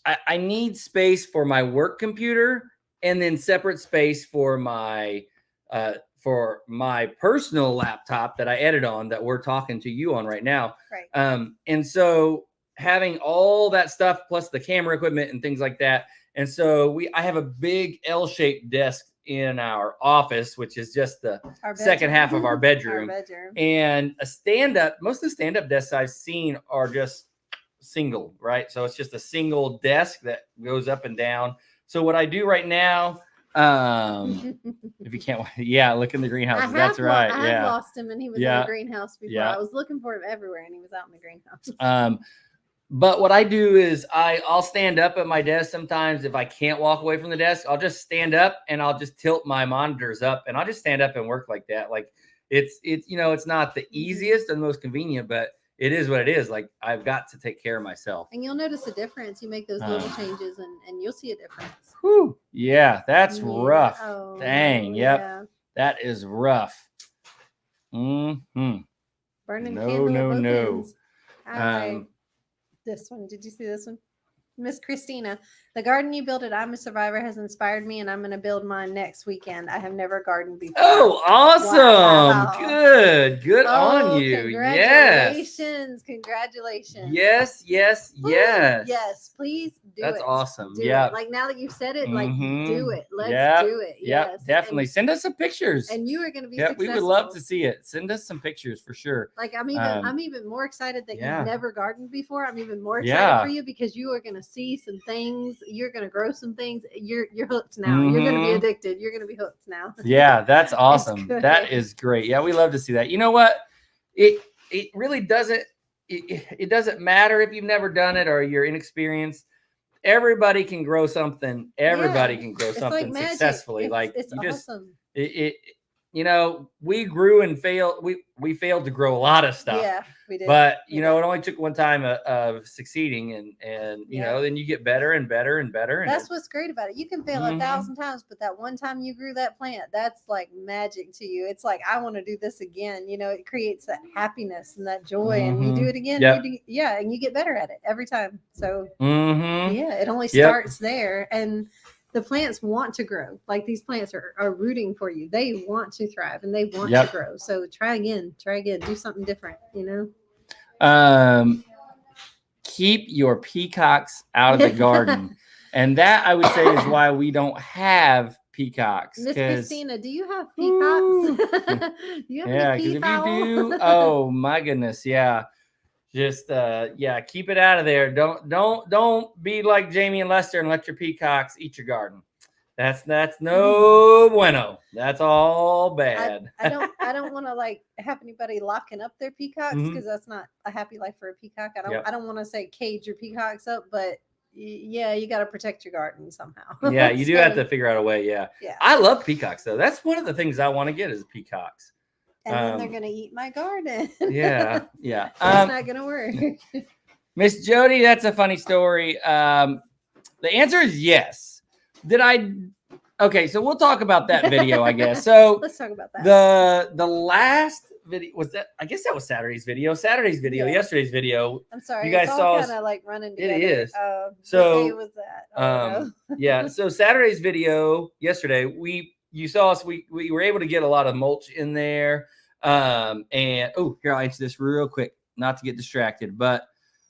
I need space for my work computer and then separate space for my personal laptop that I edit on, that we're talking to you on right now. Right. And so having all that stuff plus the camera equipment and things like that. And so I have a big L-shaped desk in our office, which is just the second half of our bedroom. And most of the stand-up desks I've seen are just single, right? So it's just a single desk that goes up and down. So what I do right now, if you can't, look in the greenhouse. That's right. I have lost him, and he was in the greenhouse before. Yeah. I was looking for him everywhere, and he was out in the greenhouse. But what I do is I'll stand up at my desk sometimes. If I can't walk away from the desk, I'll just stand up and I'll just tilt my monitors up, and I'll just stand up and work like that. Like it's it's not the easiest and most convenient, but it is what it is. Like, I've got to take care of myself. And you'll notice a difference. You make those little changes and you'll see a difference. Whew. Yeah, that's rough. Oh, dang. Yep. Yeah. That is rough. Mm-hmm. Burning No, candle no, at both no. ends. All right. This one. Did you see this one? Miss Christina, the garden you built at I'm a Survivor has inspired me, and I'm going to build mine next weekend. I have never gardened before. Oh, awesome. Wow. Good on you. Congratulations. Congratulations. Yes. Yes, please do That's it. awesome. Do Yeah. it. Like, now that you've said it, like, Mhm. do it. Let's Yep. do it. Yeah, Yes. definitely. Send us some pictures. And you are going to be Yeah, successful. we would love to see it. Send us some pictures for sure. Like, I'm even more excited that yeah. you've never gardened before. I'm even more excited for you, because you are going to see some things. You're going to grow some things. You're hooked now. You're going to be addicted. You're going to be hooked now. Yeah, that's awesome. good. That is great. Yeah, we love to see that. You know what? It really doesn't. It doesn't matter if you've never done it or you're inexperienced. Everybody can grow something. Everybody can grow something like successfully. It's awesome. Just We grew and failed. We failed to grow a lot of stuff. Yeah, we did. But it only took one time of succeeding, and then you get better and better and better. That's what's great about it. You can fail 1,000 times, but that one time you grew that plant, that's like magic to you. It's like, I want to do this again. It creates that happiness and that joy, and you do it again. Yep. And you get better at it every time. So it only Yep. starts there. And the plants want to grow. Like, these plants are rooting for you. They want to thrive and they want Yep. to grow. So try again, do something different, Keep your peacocks out of the garden. And that, I would say, is why we don't have peacocks. Miss Christina, do you have peacocks? Do you have any because if peafowl? you do, oh my goodness, yeah. Just keep it out of there. Don't be like Jamie and Lester and let your peacocks eat your garden. That's no bueno. That's all bad. I don't want to have anybody locking up their peacocks, because that's not a happy life for a peacock. I don't want to say cage your peacocks up, but you got to protect your garden somehow. Yeah, you do have to figure out a way. Yeah. I love peacocks though. That's one of the things I want to get is peacocks. And then they're going to eat my garden. Yeah. It's not going to work. Miss Jody, that's a funny story. The answer is yes. Okay, so we'll talk about that video, I guess. So let's talk about that. The last video was that, I guess that was Saturday's video. Yesterday's video. I'm sorry. You guys saw us. Kind of like running together. It is. So what day was that? Yeah. So Saturday's video yesterday, you saw us. We were able to get a lot of mulch in there. And here, I'll answer this real quick, not to get distracted. But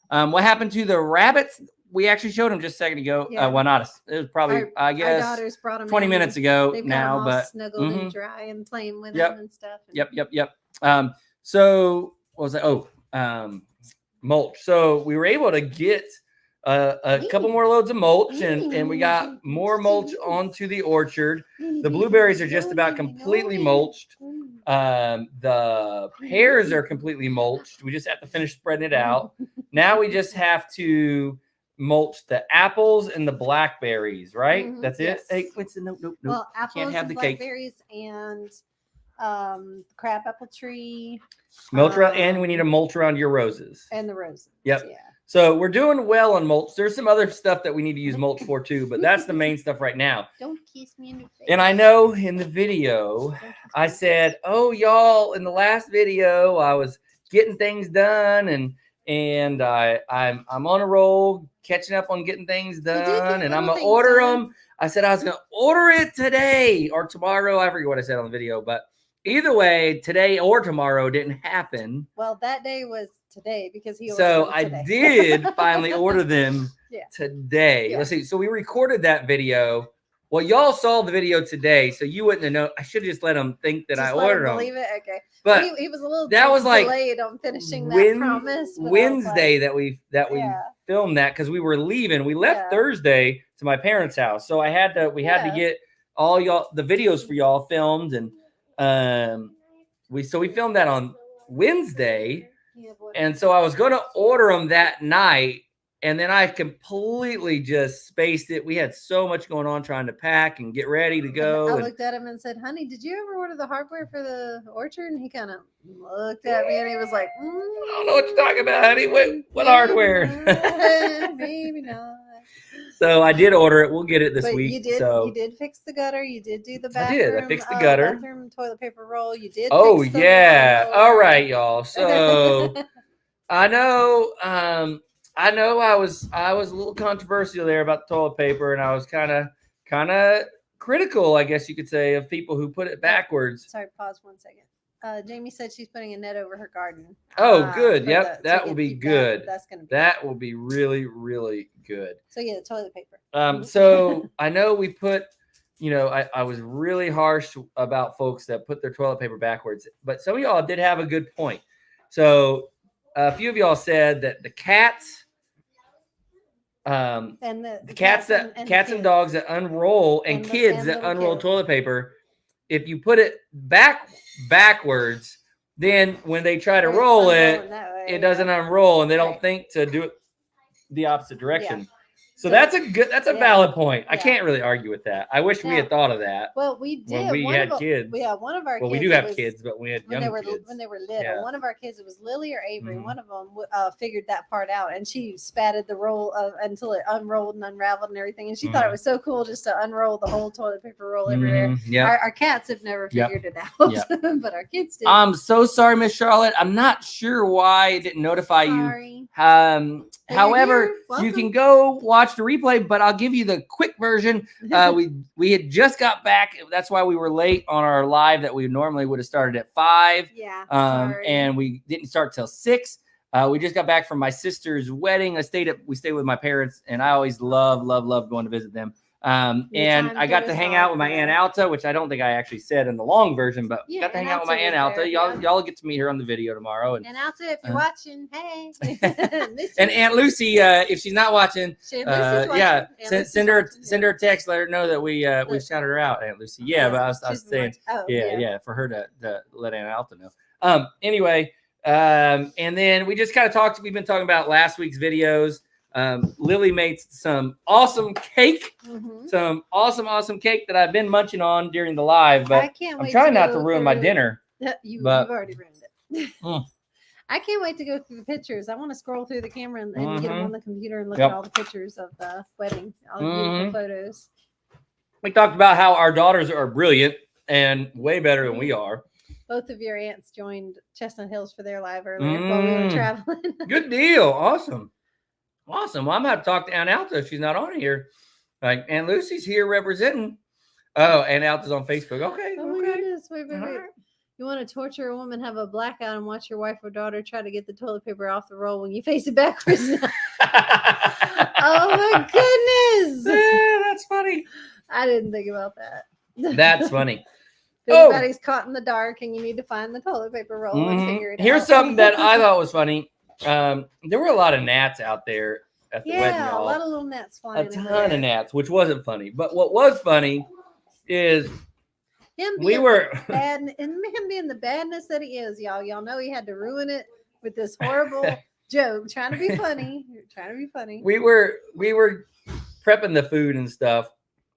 what happened to the rabbits? We actually showed them just a second ago. Yeah. Well, not it was probably I guess our daughters brought them 20 minutes ago They've now, got them all but snuggled and dry and playing with Yep. them and stuff. Yep. So what was that? Mulch. So we were able to get a couple more loads of mulch, and we got more mulch onto the orchard. The blueberries are just about completely mulched. The pears are completely mulched. We just have to finish spreading it out. Now we just have to mulch the apples and the blackberries, right? Mhm, That's it. yes. Hey, Winston, nope. Well, apples have and the cake. blackberries and crab apple tree. Mulch around, and we need to mulch around your roses. And the roses. Yep. Yeah. So we're doing well on mulch. There's some other stuff that we need to use mulch for too, but that's the main stuff right now. Don't kiss me in the face. And I know in the video, I said, "Oh, y'all, in the last video, I was getting things done, and I'm on a roll, catching up on getting things did get done, and I'm little gonna things order done. them." I said I was gonna order it today or tomorrow. I forget what I said on the video, but either way, today or tomorrow didn't happen. Well, that day was today because he. So ordered I them today. did finally order them Yeah. today. Yeah. Let's see. So we recorded that video. Well, y'all saw the video today, so you wouldn't have known. I should have just let them think that Just I let him ordered them. believe it. Okay. But he was a little that was like delayed on finishing that promise. But I was Wednesday like, that we yeah. filmed that because we were leaving. We left Yeah. Thursday to my parents' house, so we had to Yeah. get all y'all the videos for y'all filmed, and we filmed that on Wednesday. And so I was going to order them that night, and then I completely just spaced it. We had so much going on trying to pack and get ready to go. I looked at him and said, "Honey, did you ever order the hardware for the orchard?" And he kind of looked at me and he was like, I don't know what you're talking about, honey. What hardware? Maybe not. So I did order it. We'll get it this But week. you did. So You did fix the gutter. You did do the I bathroom. did. I fixed the gutter. Bathroom toilet paper roll. You did. oh fix the yeah. lawnmower. All right, y'all. So I know. I know. I was a little controversial there about the toilet paper, and I was kind of critical, I guess you could say, of people who put it backwards. Sorry, pause 1 second. Jamie said she's putting a net over her garden. Oh, good. for Yep, the- that to will get- be keep good. That's gonna be. That will be really, really good. So yeah, the toilet paper. So I know we put, I was really harsh about folks that put their toilet paper backwards, but some of y'all did have a good point. So a few of y'all said that the cats, And the cats and and kids. dogs that unroll and And kids that little unroll kids. toilet paper, if you put it backwards, then when they try to It's roll unrolling it, that way, it doesn't unroll, and they don't Right. think to do it the opposite direction. So So- that's a yeah. valid point. I Yeah. can't really argue with that. I wish we Now- had thought of that Well, we did. when we One had of kids. Yeah, one of our Well, kids. we do it have was- kids, but we had when young they were kids. when they were little. Yeah. One of our kids, it was Lily or Avery. Mhm. One of them figured that part out, and she spatted the roll until it unrolled and unraveled and everything. And she thought it Mhm. was so cool just to unroll the whole toilet paper roll everywhere. Mhm, yeah. Our cats have never Yep. figured it out, Yep. but our kids did. I'm so sorry, Miss Charlotte. I'm not sure why it didn't notify you. Sorry. But here. However, you Welcome. can go watch the replay, but I'll give you the quick version. We had just got back. That's why we were late on our live that we normally would have started at 5. Yeah. Sorry. And we didn't start till 6. We just got back from my sister's wedding. We stayed with my parents, and I always love going to visit them. And time I got threw to us hang off, out with my yeah. Aunt Alta, which I don't think I actually said in the long version, but Yeah, got to hang Aunt out with my Alta Aunt was Alta. there, yeah. Y'all get to meet her on the video tomorrow. And Alta, if you're watching, hey. Miss And you. Aunt Lucy, if she's not watching, Lucy's watching. yeah, Aunt Lucy's send her watching, send her a text, let her know that we shouted her out, Aunt Lucy. Yeah, but I was she's saying, watching. Oh, yeah, for her to let Aunt Alta know. Anyway, and then we just kind of talked. We've been talking about last week's videos. Lily made some awesome cake, Mhm. some awesome cake that I've been munching on during the live, I but can't I'm wait trying not go to ruin my through- dinner. You've but- already ruined it. Mm. I can't wait to go through the pictures. I want to scroll through the camera and get them Mhm. on the computer and look Yep. at all the pictures of the wedding, all the Mhm. beautiful photos. We talked about how our daughters are brilliant and way better than we are. Both of your aunts joined Chestnut Hills for their live earlier while we were Mm. traveling. Good deal. Awesome. Well, I'm going to have to talk to Aunt Alta if she's not on here. Like, Aunt Lucy's here representing. Oh, Aunt Alta's on Facebook. Okay. Oh my okay. goodness! Wait. All right. You want to torture a woman, have a blackout, and watch your wife or daughter try to get the toilet paper off the roll when you face it backwards? Oh my goodness! Yeah, that's funny. I didn't think about that. That's funny. If Oh. anybody's caught in the dark and you need to find the toilet paper roll and Mhm. figure it out. Here's something that I thought was funny. There were a lot of gnats out there at the wedding, yeah, a y'all. lot of little gnats flying. A ton everywhere. of gnats, which wasn't funny. But what was funny is Him we being were bad and him being the badness that he is, y'all. Y'all know he had to ruin it with this horrible Joke, trying to be funny. You're trying to be funny. We were prepping the food and stuff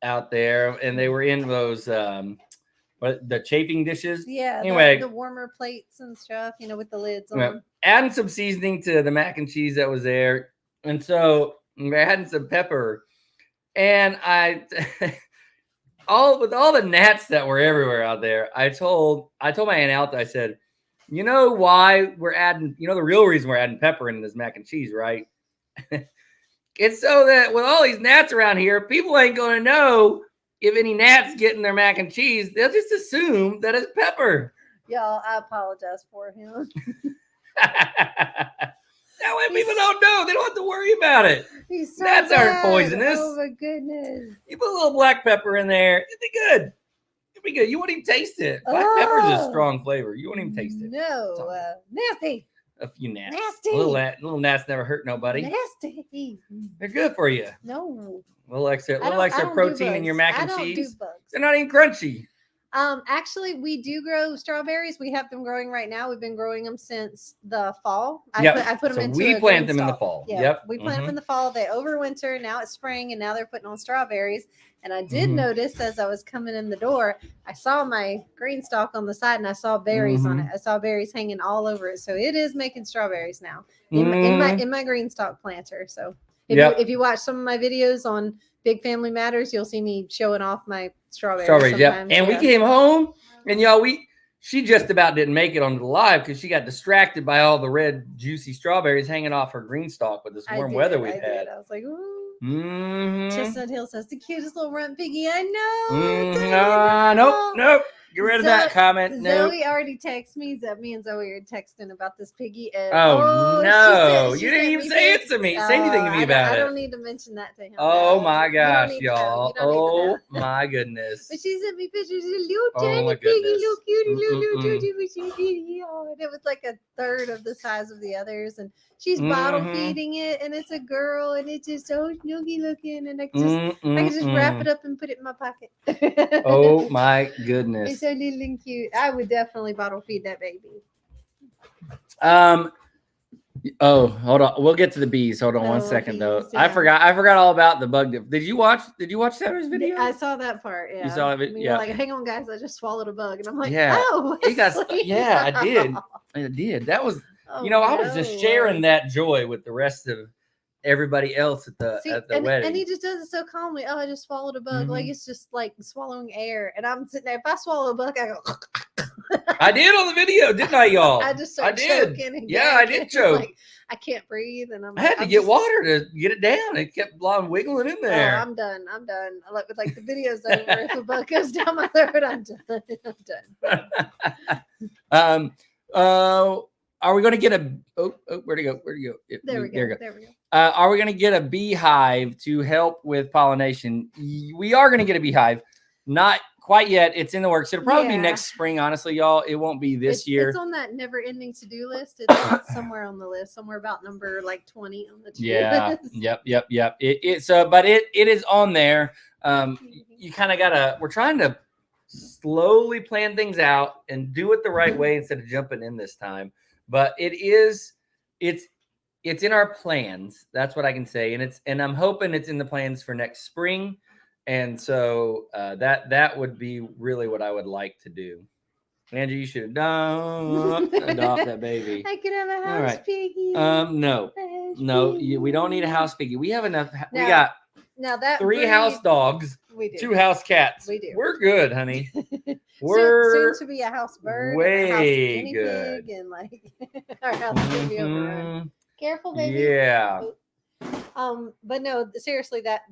out there, and they were in those the chafing dishes. Yeah. Anyway. The warmer plates and stuff, with the lids on. Yeah. Adding some seasoning to the mac and cheese that was there, and so we're adding some pepper, and with all the gnats that were everywhere out there, I told my Aunt Alta, I said, you know why we're adding, the real reason we're adding pepper in this mac and cheese, right? It's so that with all these gnats around here, people ain't going to know if any gnats get in their mac and cheese. They'll just assume that it's pepper. Y'all, I apologize for him. That way people don't know. They don't have to worry about it. He's so Gnats aren't bad. poisonous. Oh my goodness. You put a little black pepper in there, it'd be good. It'd be good. You won't even taste it. Black pepper's a strong flavor. You won't even taste it. No, nasty. A few gnats. Nasty. Little gnats never hurt nobody. Nasty. They're good for you. No. Little extra I don't do protein in your bugs. mac I and don't cheese. do bugs. They're not even crunchy. Actually, we do grow strawberries. We have them growing right now. We've been growing them since the fall. I put them into we a plant green them in the stalk. fall. Yeah, Yep. we plant them in the fall. They overwinter. Now it's spring, and now they're putting on strawberries. And I did notice as I was coming in the door, I saw my green stalk on the side, and I saw berries on it. I saw berries hanging all over it. So it is making strawberries now in my green stalk planter. So if you watch some of my videos on Big Family Matters, you'll see me showing off my strawberries. Yep. And we came home, and y'all, she just about didn't make it onto the live because she got distracted by all the red, juicy strawberries hanging off her green stalk with this warm weather we've had. I was like, ooh. Mm-hmm. Chestnut Hill says the cutest little runt piggy. I know. Nope. Get rid of that comment. Nope. Zoe already texted me. Me and Zoe are texting about this piggy. And, no. she You didn't even say it to me. Say anything to me about it. I don't need to mention that to him. Oh no. my gosh, You y'all. don't need to know. My goodness. But she sent me pictures of a little Oh, tiny my piggy, goodness. little cutie, and it was like a third of the size of the others. And she's bottle feeding it, and it's a girl, and it's just so snooky looking, and I can just wrap it up and put it in my pocket. Oh my goodness. It's so little and cute. I would definitely bottle feed that baby. Oh, hold on. We'll get to the bees. Hold on 1 second though. Bees, yeah. I forgot all about the bug. Did you watch Saturday's video? I saw that part. Yeah. You saw it? You're like, hang on, guys. I just swallowed a bug, and I'm like, Yeah. oh, I did. I did. That was, I was just sharing that joy with the rest of everybody else at the wedding. And he just does it so calmly. Oh, I just swallowed a bug. Like it's just like swallowing air. And I'm sitting there. If I swallow a bug, I go. I did on the video, didn't I, y'all? I just started choking. And I did choke. Like, I can't breathe, and I had to get water to get it down. It kept wiggling in there. Oh, I'm done. Like the video's over. If a bug goes down my throat, I'm done. Are we going to get a? Where'd it go? There we go. Are we going to get a beehive to help with pollination? We are going to get a beehive. Not quite yet. It's in the works. It'll probably be next spring, honestly, y'all. It won't be this year. It's on that never-ending to-do list. It's somewhere on the list, somewhere about number like 20 on the to-do list. Yep. But it is on there. You kind of gotta. We're trying to slowly plan things out and do it the right way instead of jumping in this time. But it's in our plans. That's what I can say, and I'm hoping it's in the plans for next spring. And so that would be really what I would like to do. Andrew, you should adopt that baby. I could have a house piggy. No, we don't need a house piggy. We have enough. We got 3 house dogs, we do. 2 house cats. We do. We're good, honey. We're soon to be a house bird, way and a house guinea good. pig, and like our house is gonna be overrun. Careful, baby. Yeah. But no, seriously, that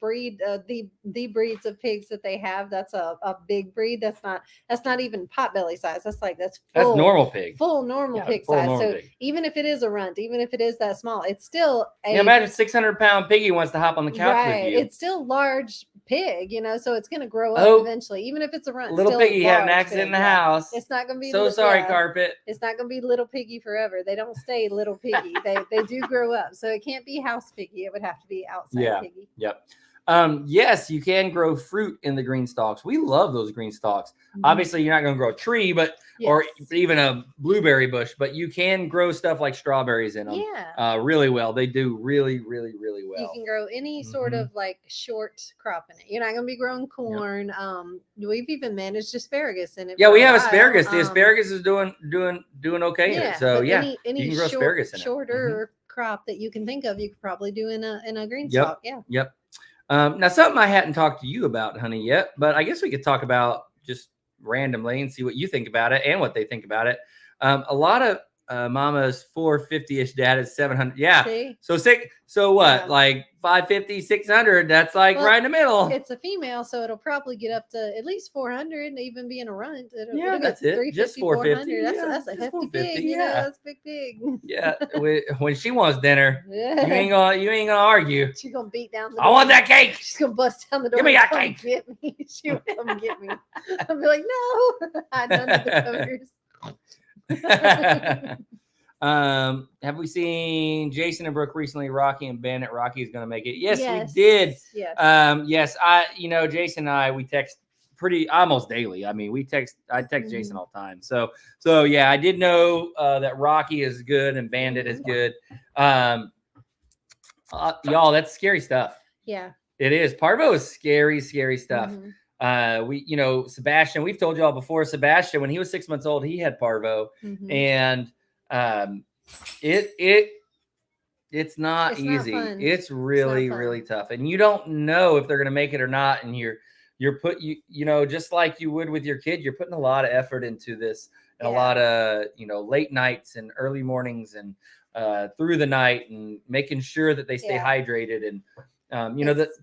breed, the breeds of pigs that they have, that's a big breed. That's not even potbelly size. That's normal pig. Full normal pig size. So even if it is a runt, even if it is that small, it's still imagine 600-pound piggy wants to hop on the couch with you. It's still large pig, so it's going to grow up eventually, even if it's a runt. Little piggy had an accident in the house. It's not going to be sorry, carpet. It's not going to be little piggy forever. They don't stay little piggy. They do grow up, so it can't be house piggy. It would have to be outside piggy. Yep. Yes, you can grow fruit in the green stalks. We love those green stalks. Mhm. Obviously, you're not going to grow a tree, but or Yes. even a blueberry bush, but you can grow stuff like strawberries in them Yeah. really well. They do really, really, really You well. can grow any sort Mhm. of like short crop in it. You're not going to be growing corn. We've even managed asparagus in it. Yeah, for we a have while. asparagus. The asparagus is doing okay in Yeah, it. So but yeah, any you can grow short, asparagus in it. Mhm. shorter crop that you can think of, you could probably do in a green Yep. stalk. Yeah. Yep. Now, something I hadn't talked to you about, honey, yet, but I guess we could talk about just randomly and see what you think about it and what they think about it. A lot of mama's 450-ish, dad is 700. Yeah. See, So what? Yeah. Like 550, 600. That's like Well, right in the middle. it's a female, so it'll probably get up to at least 400, and even being a runt, it'll get That's it. 350, Just 450. 400. Yeah, That's a just hefty 450, pig. You know, yeah. that's a big pig. Yeah. When she wants dinner, you Yeah. ain't gonna argue. She's gonna beat down the I door. want that cake. She's gonna bust down the door. Give me and that come cake. Get me. She will come get me. I'll be like, no, I don't know the coders. Have we seen Jason and Brooke recently? Rocky and Bennett. Rocky is going to make it. Yes, we Yes, did. Yes. Yes, Jason and I, we text pretty almost daily. I mean, I text Jason all the time. So yeah, I did know that Rocky is good and Bandit is good. Y'all, that's scary stuff. Yeah. It is. Parvo is scary stuff. Mhm. Sebastian, we've told y'all before, Sebastian, when he was 6 months old, he had parvo, Mhm. and it's not It's not easy. fun. It's really, fun. really tough. And you don't know if they're going to make it or not. And you're just like you would with your kid, you're putting a lot of effort into this and a Yeah. lot of, late nights and early mornings and through the night and making sure that they stay Yeah. hydrated. And,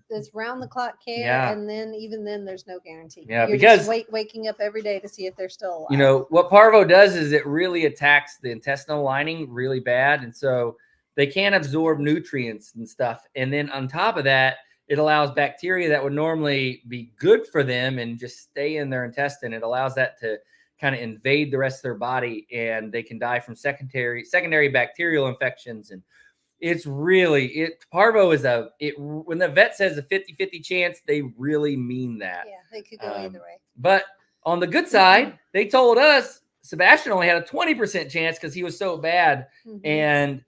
it's round the clock care. Yeah. And then even then there's no guarantee. Yeah, You're because- just waking up every day to see if they're still alive. What parvo does is it really attacks the intestinal lining really bad. And so they can't absorb nutrients and stuff. And then on top of that, it allows bacteria that would normally be good for them and just stay in their intestine. It allows that to kind of invade the rest of their body, and they can die from secondary bacterial infections. And it's really parvo is when the vet says a 50-50 chance, they really mean that. Yeah, they could go either way. But on the good side, they told us Sebastian only had a 20% chance because he was so bad, Mhm. and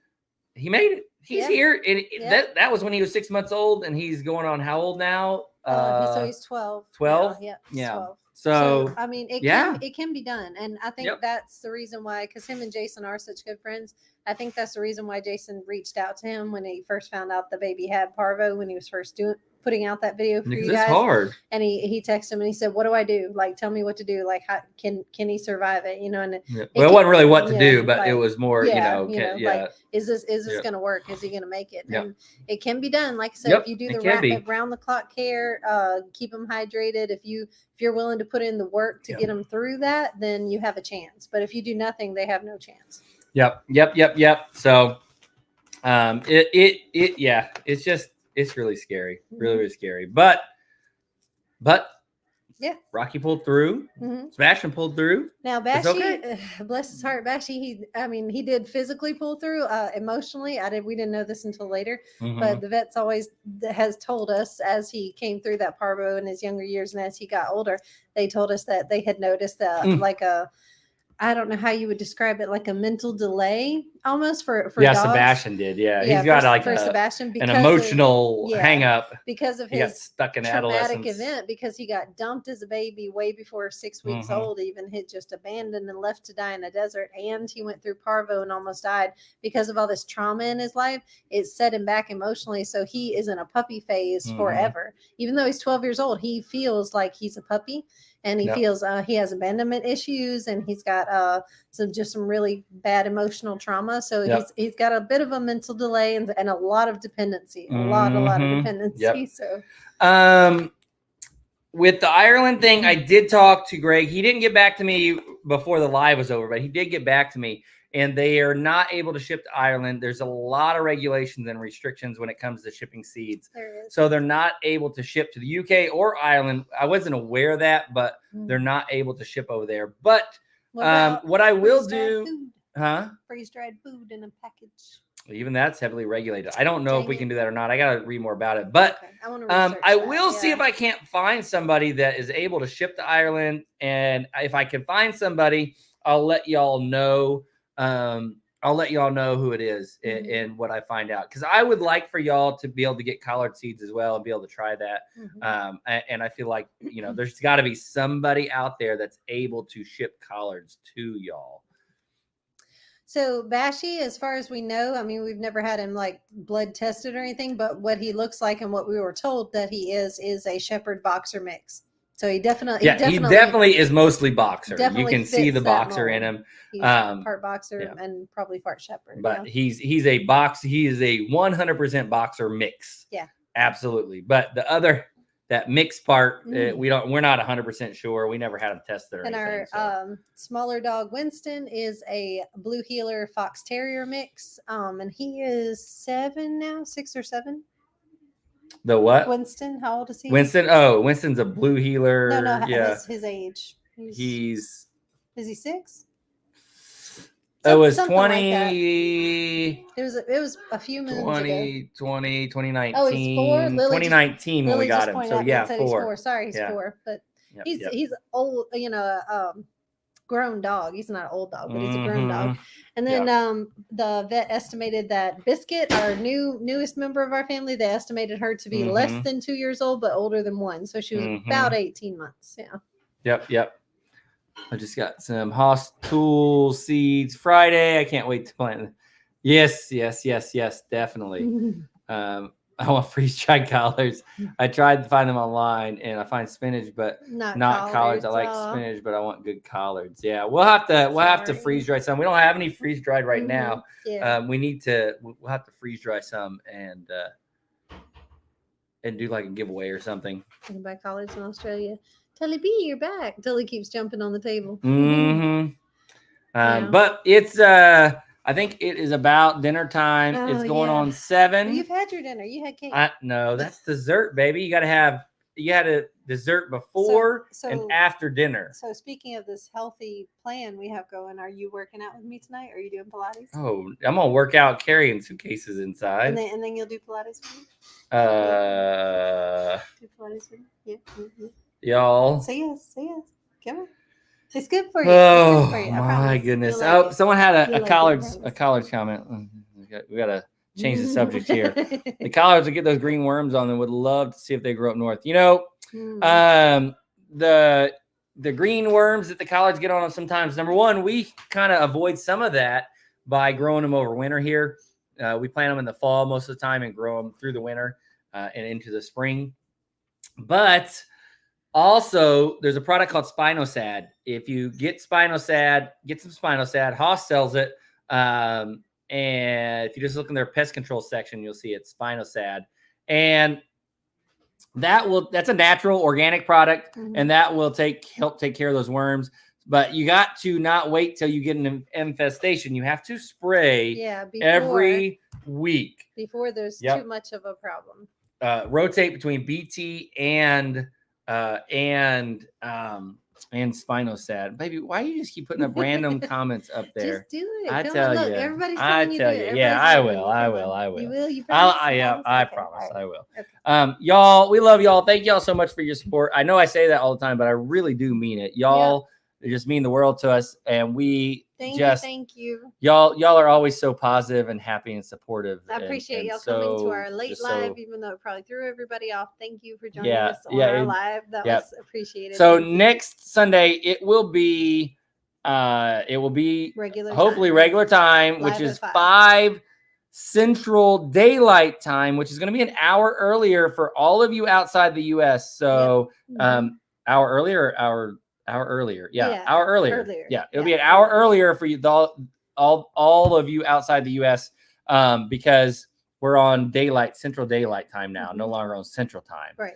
he made it. He's Yeah. here. And Yeah. that was when he was 6 months old, and he's going on how old now? So he's 12. 12? Yeah, he's Yeah. 12. So I mean, it can be done, and I think Yep. that's the reason why. Because him and Jason are such good friends. I think that's the reason why Jason reached out to him when he first found out the baby had parvo, when he was first putting out that video for because you it's guys. hard. And he texted him and he said, "What do I do? Like, tell me what to do. Like, how can he survive it? And Yeah. Well, it wasn't really what to do, but it like, was more, like, is this Yeah. going to work? Is he going to make it? Yep. And it can be done. Like I said, Yep, if you do it the can be. round the clock care, keep them hydrated. If you're willing to put in the work to Yep. get them through that, then you have a chance. But if you do nothing, they have no chance. Yep. So, it's really scary, really, really scary. But Yeah. Rocky pulled through. Mm-hmm. Sebastian pulled through. Now, It's Bashi, okay. Bless his heart, Bashi, he did physically pull through. Emotionally, we didn't know this until later, Mhm. but the vets always has told us as he came through that parvo in his younger years and as he got older, they told us that they had noticed that I don't know how you would describe it, like a mental delay almost for dogs. Sebastian did. Yeah, he's got for Sebastian an because emotional hang up. because of He got his stuck in traumatic adolescence. event, because he got dumped as a baby way before 6 weeks Mhm. old, even hit just abandoned and left to die in a desert, and he went through parvo and almost died because of all this trauma in his life. It set him back emotionally, so he is in a puppy phase Mhm. forever. Even though he's 12 years old, he feels like he's a puppy, and he Yep. feels he has abandonment issues, and he's got some really bad emotional trauma. So Yep. he's got a bit of a mental delay and a lot of dependency, a lot of Mhm. dependency. Yep. So With the Ireland thing, I did talk to Greg. He didn't get back to me before the live was over, but he did get back to me, and they are not able to ship to Ireland. There's a lot of regulations and restrictions when it comes to shipping seeds. there is. So they're not able to ship to the UK or Ireland. I wasn't aware of that, but they're not able to ship over there. But what I will do, Huh? Freeze-dried food in a package. Even that's heavily regulated. I don't know if Dang we it. can do that or not. I gotta read more about it. But Okay, I want to research I that, will see yeah. if I can't find somebody that is able to ship to Ireland. And if I can find somebody, I'll let y'all know. I'll let y'all know who it is and what I find out. Because I would like for y'all to be able to get collard seeds as well and be able to try that. And I feel like, you know, there's got to be somebody out there that's able to ship collards to y'all. So Bashy, as far as we know, I mean, we've never had him like blood tested or anything, but what he looks like and what we were told that he is a shepherd boxer mix. So he definitely, He definitely is mostly boxer. You definitely can see fits the that boxer in mold. him. He's part boxer and probably part shepherd. But he's a box. He is a 100% boxer mix. Yeah, absolutely. But the other that mixed part, we're not 100% sure. We never had him tested or and anything. our smaller dog Winston is a blue heeler fox terrier mix, and he is 7 now, 6 or 7. The what? Winston, how old is he? Winston. Oh, Winston's a blue heeler. No, yeah, his age. Is he 6? It was something 20. Like it was a few moons 2020, 2019. Oh, he's 4. 2019 when we got him. So yeah, 4. He's 4. Sorry, he's 4. But he's old. You know, grown dog. He's not an old dog, but he's a grown dog. And then the vet estimated that Biscuit, our newest member of our family, they estimated her to be less than 2 years old, but older than 1. So she was about 18 months. Yeah. Yep. I just got some Haas Tool seeds Friday. I can't wait to plant them. Yes, definitely. I want freeze-dried collards. I tried to find them online, and I find spinach, but not collards. I like spinach, but I want good collards. Yeah, we'll have to freeze-dry some. We don't have any freeze-dried right now. Yeah. We'll have to freeze-dry some and do like a giveaway or something. You can buy collards in Australia. Tully B, you're back. Tully keeps jumping on the table. But it's I think it is about dinner time. It's going on 7. You've had your dinner. You had cake. No, that's dessert, baby. You had a dessert before and after dinner. So speaking of this healthy plan we have going, are you working out with me tonight? Are you doing Pilates? Oh, I'm gonna work out carrying suitcases inside. And then you'll do Pilates with me? Do Pilates with me? Yeah. Y'all. Say yes. Come on. It's good for you. Oh, for you. my goodness. Someone had a collards comment. We gotta change the subject here. The collards will get those green worms on them. Would love to see if they grow up north. You know, the green worms that the collards get on them sometimes. Number one, we kind of avoid some of that by growing them over winter here. We plant them in the fall most of the time and grow them through the winter and into the spring. But also, there's a product called Spinosad. If you get Spinosad, get some Spinosad. Haas sells it. And if you just look in their pest control section, you'll see it, Spinosad. And that's a natural organic product, and that will help take care of those worms. But you got to not wait till you get an infestation. You have to spray every week before there's too much of a problem. Rotate between BT and Spinosad. Baby, why do you just keep putting up random comments up there? Just do it. I tell you. Everybody's telling you to do it. Yeah, I will. You will? You promise? I promise. I will. Okay. Y'all, we love y'all. Thank y'all so much for your support. I know I say that all the time, but I really do mean it. Y'all just mean the world to us, and we thank you. Y'all are always so positive and happy and supportive. I appreciate y'all coming to our late live, even though it probably threw everybody off. Thank you for joining us on our live. That was appreciated. So next Sunday it will be regular time, which is 5 Central Daylight Time, which is going to be an hour earlier for all of you outside the U.S. So hour earlier. Hour earlier. Yeah, it'll be an hour earlier for you, all of you outside the U.S. Because we're on Central Daylight Time now, no longer on Central Time. Right.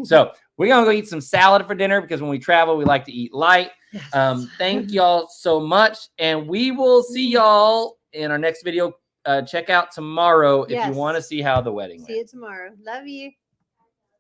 So we're gonna go eat some salad for dinner because when we travel, we like to eat light. Yes. Thank y'all so much, and we will see y'all in our next video. Check out tomorrow if you want to see how the wedding went. See you tomorrow. Love you.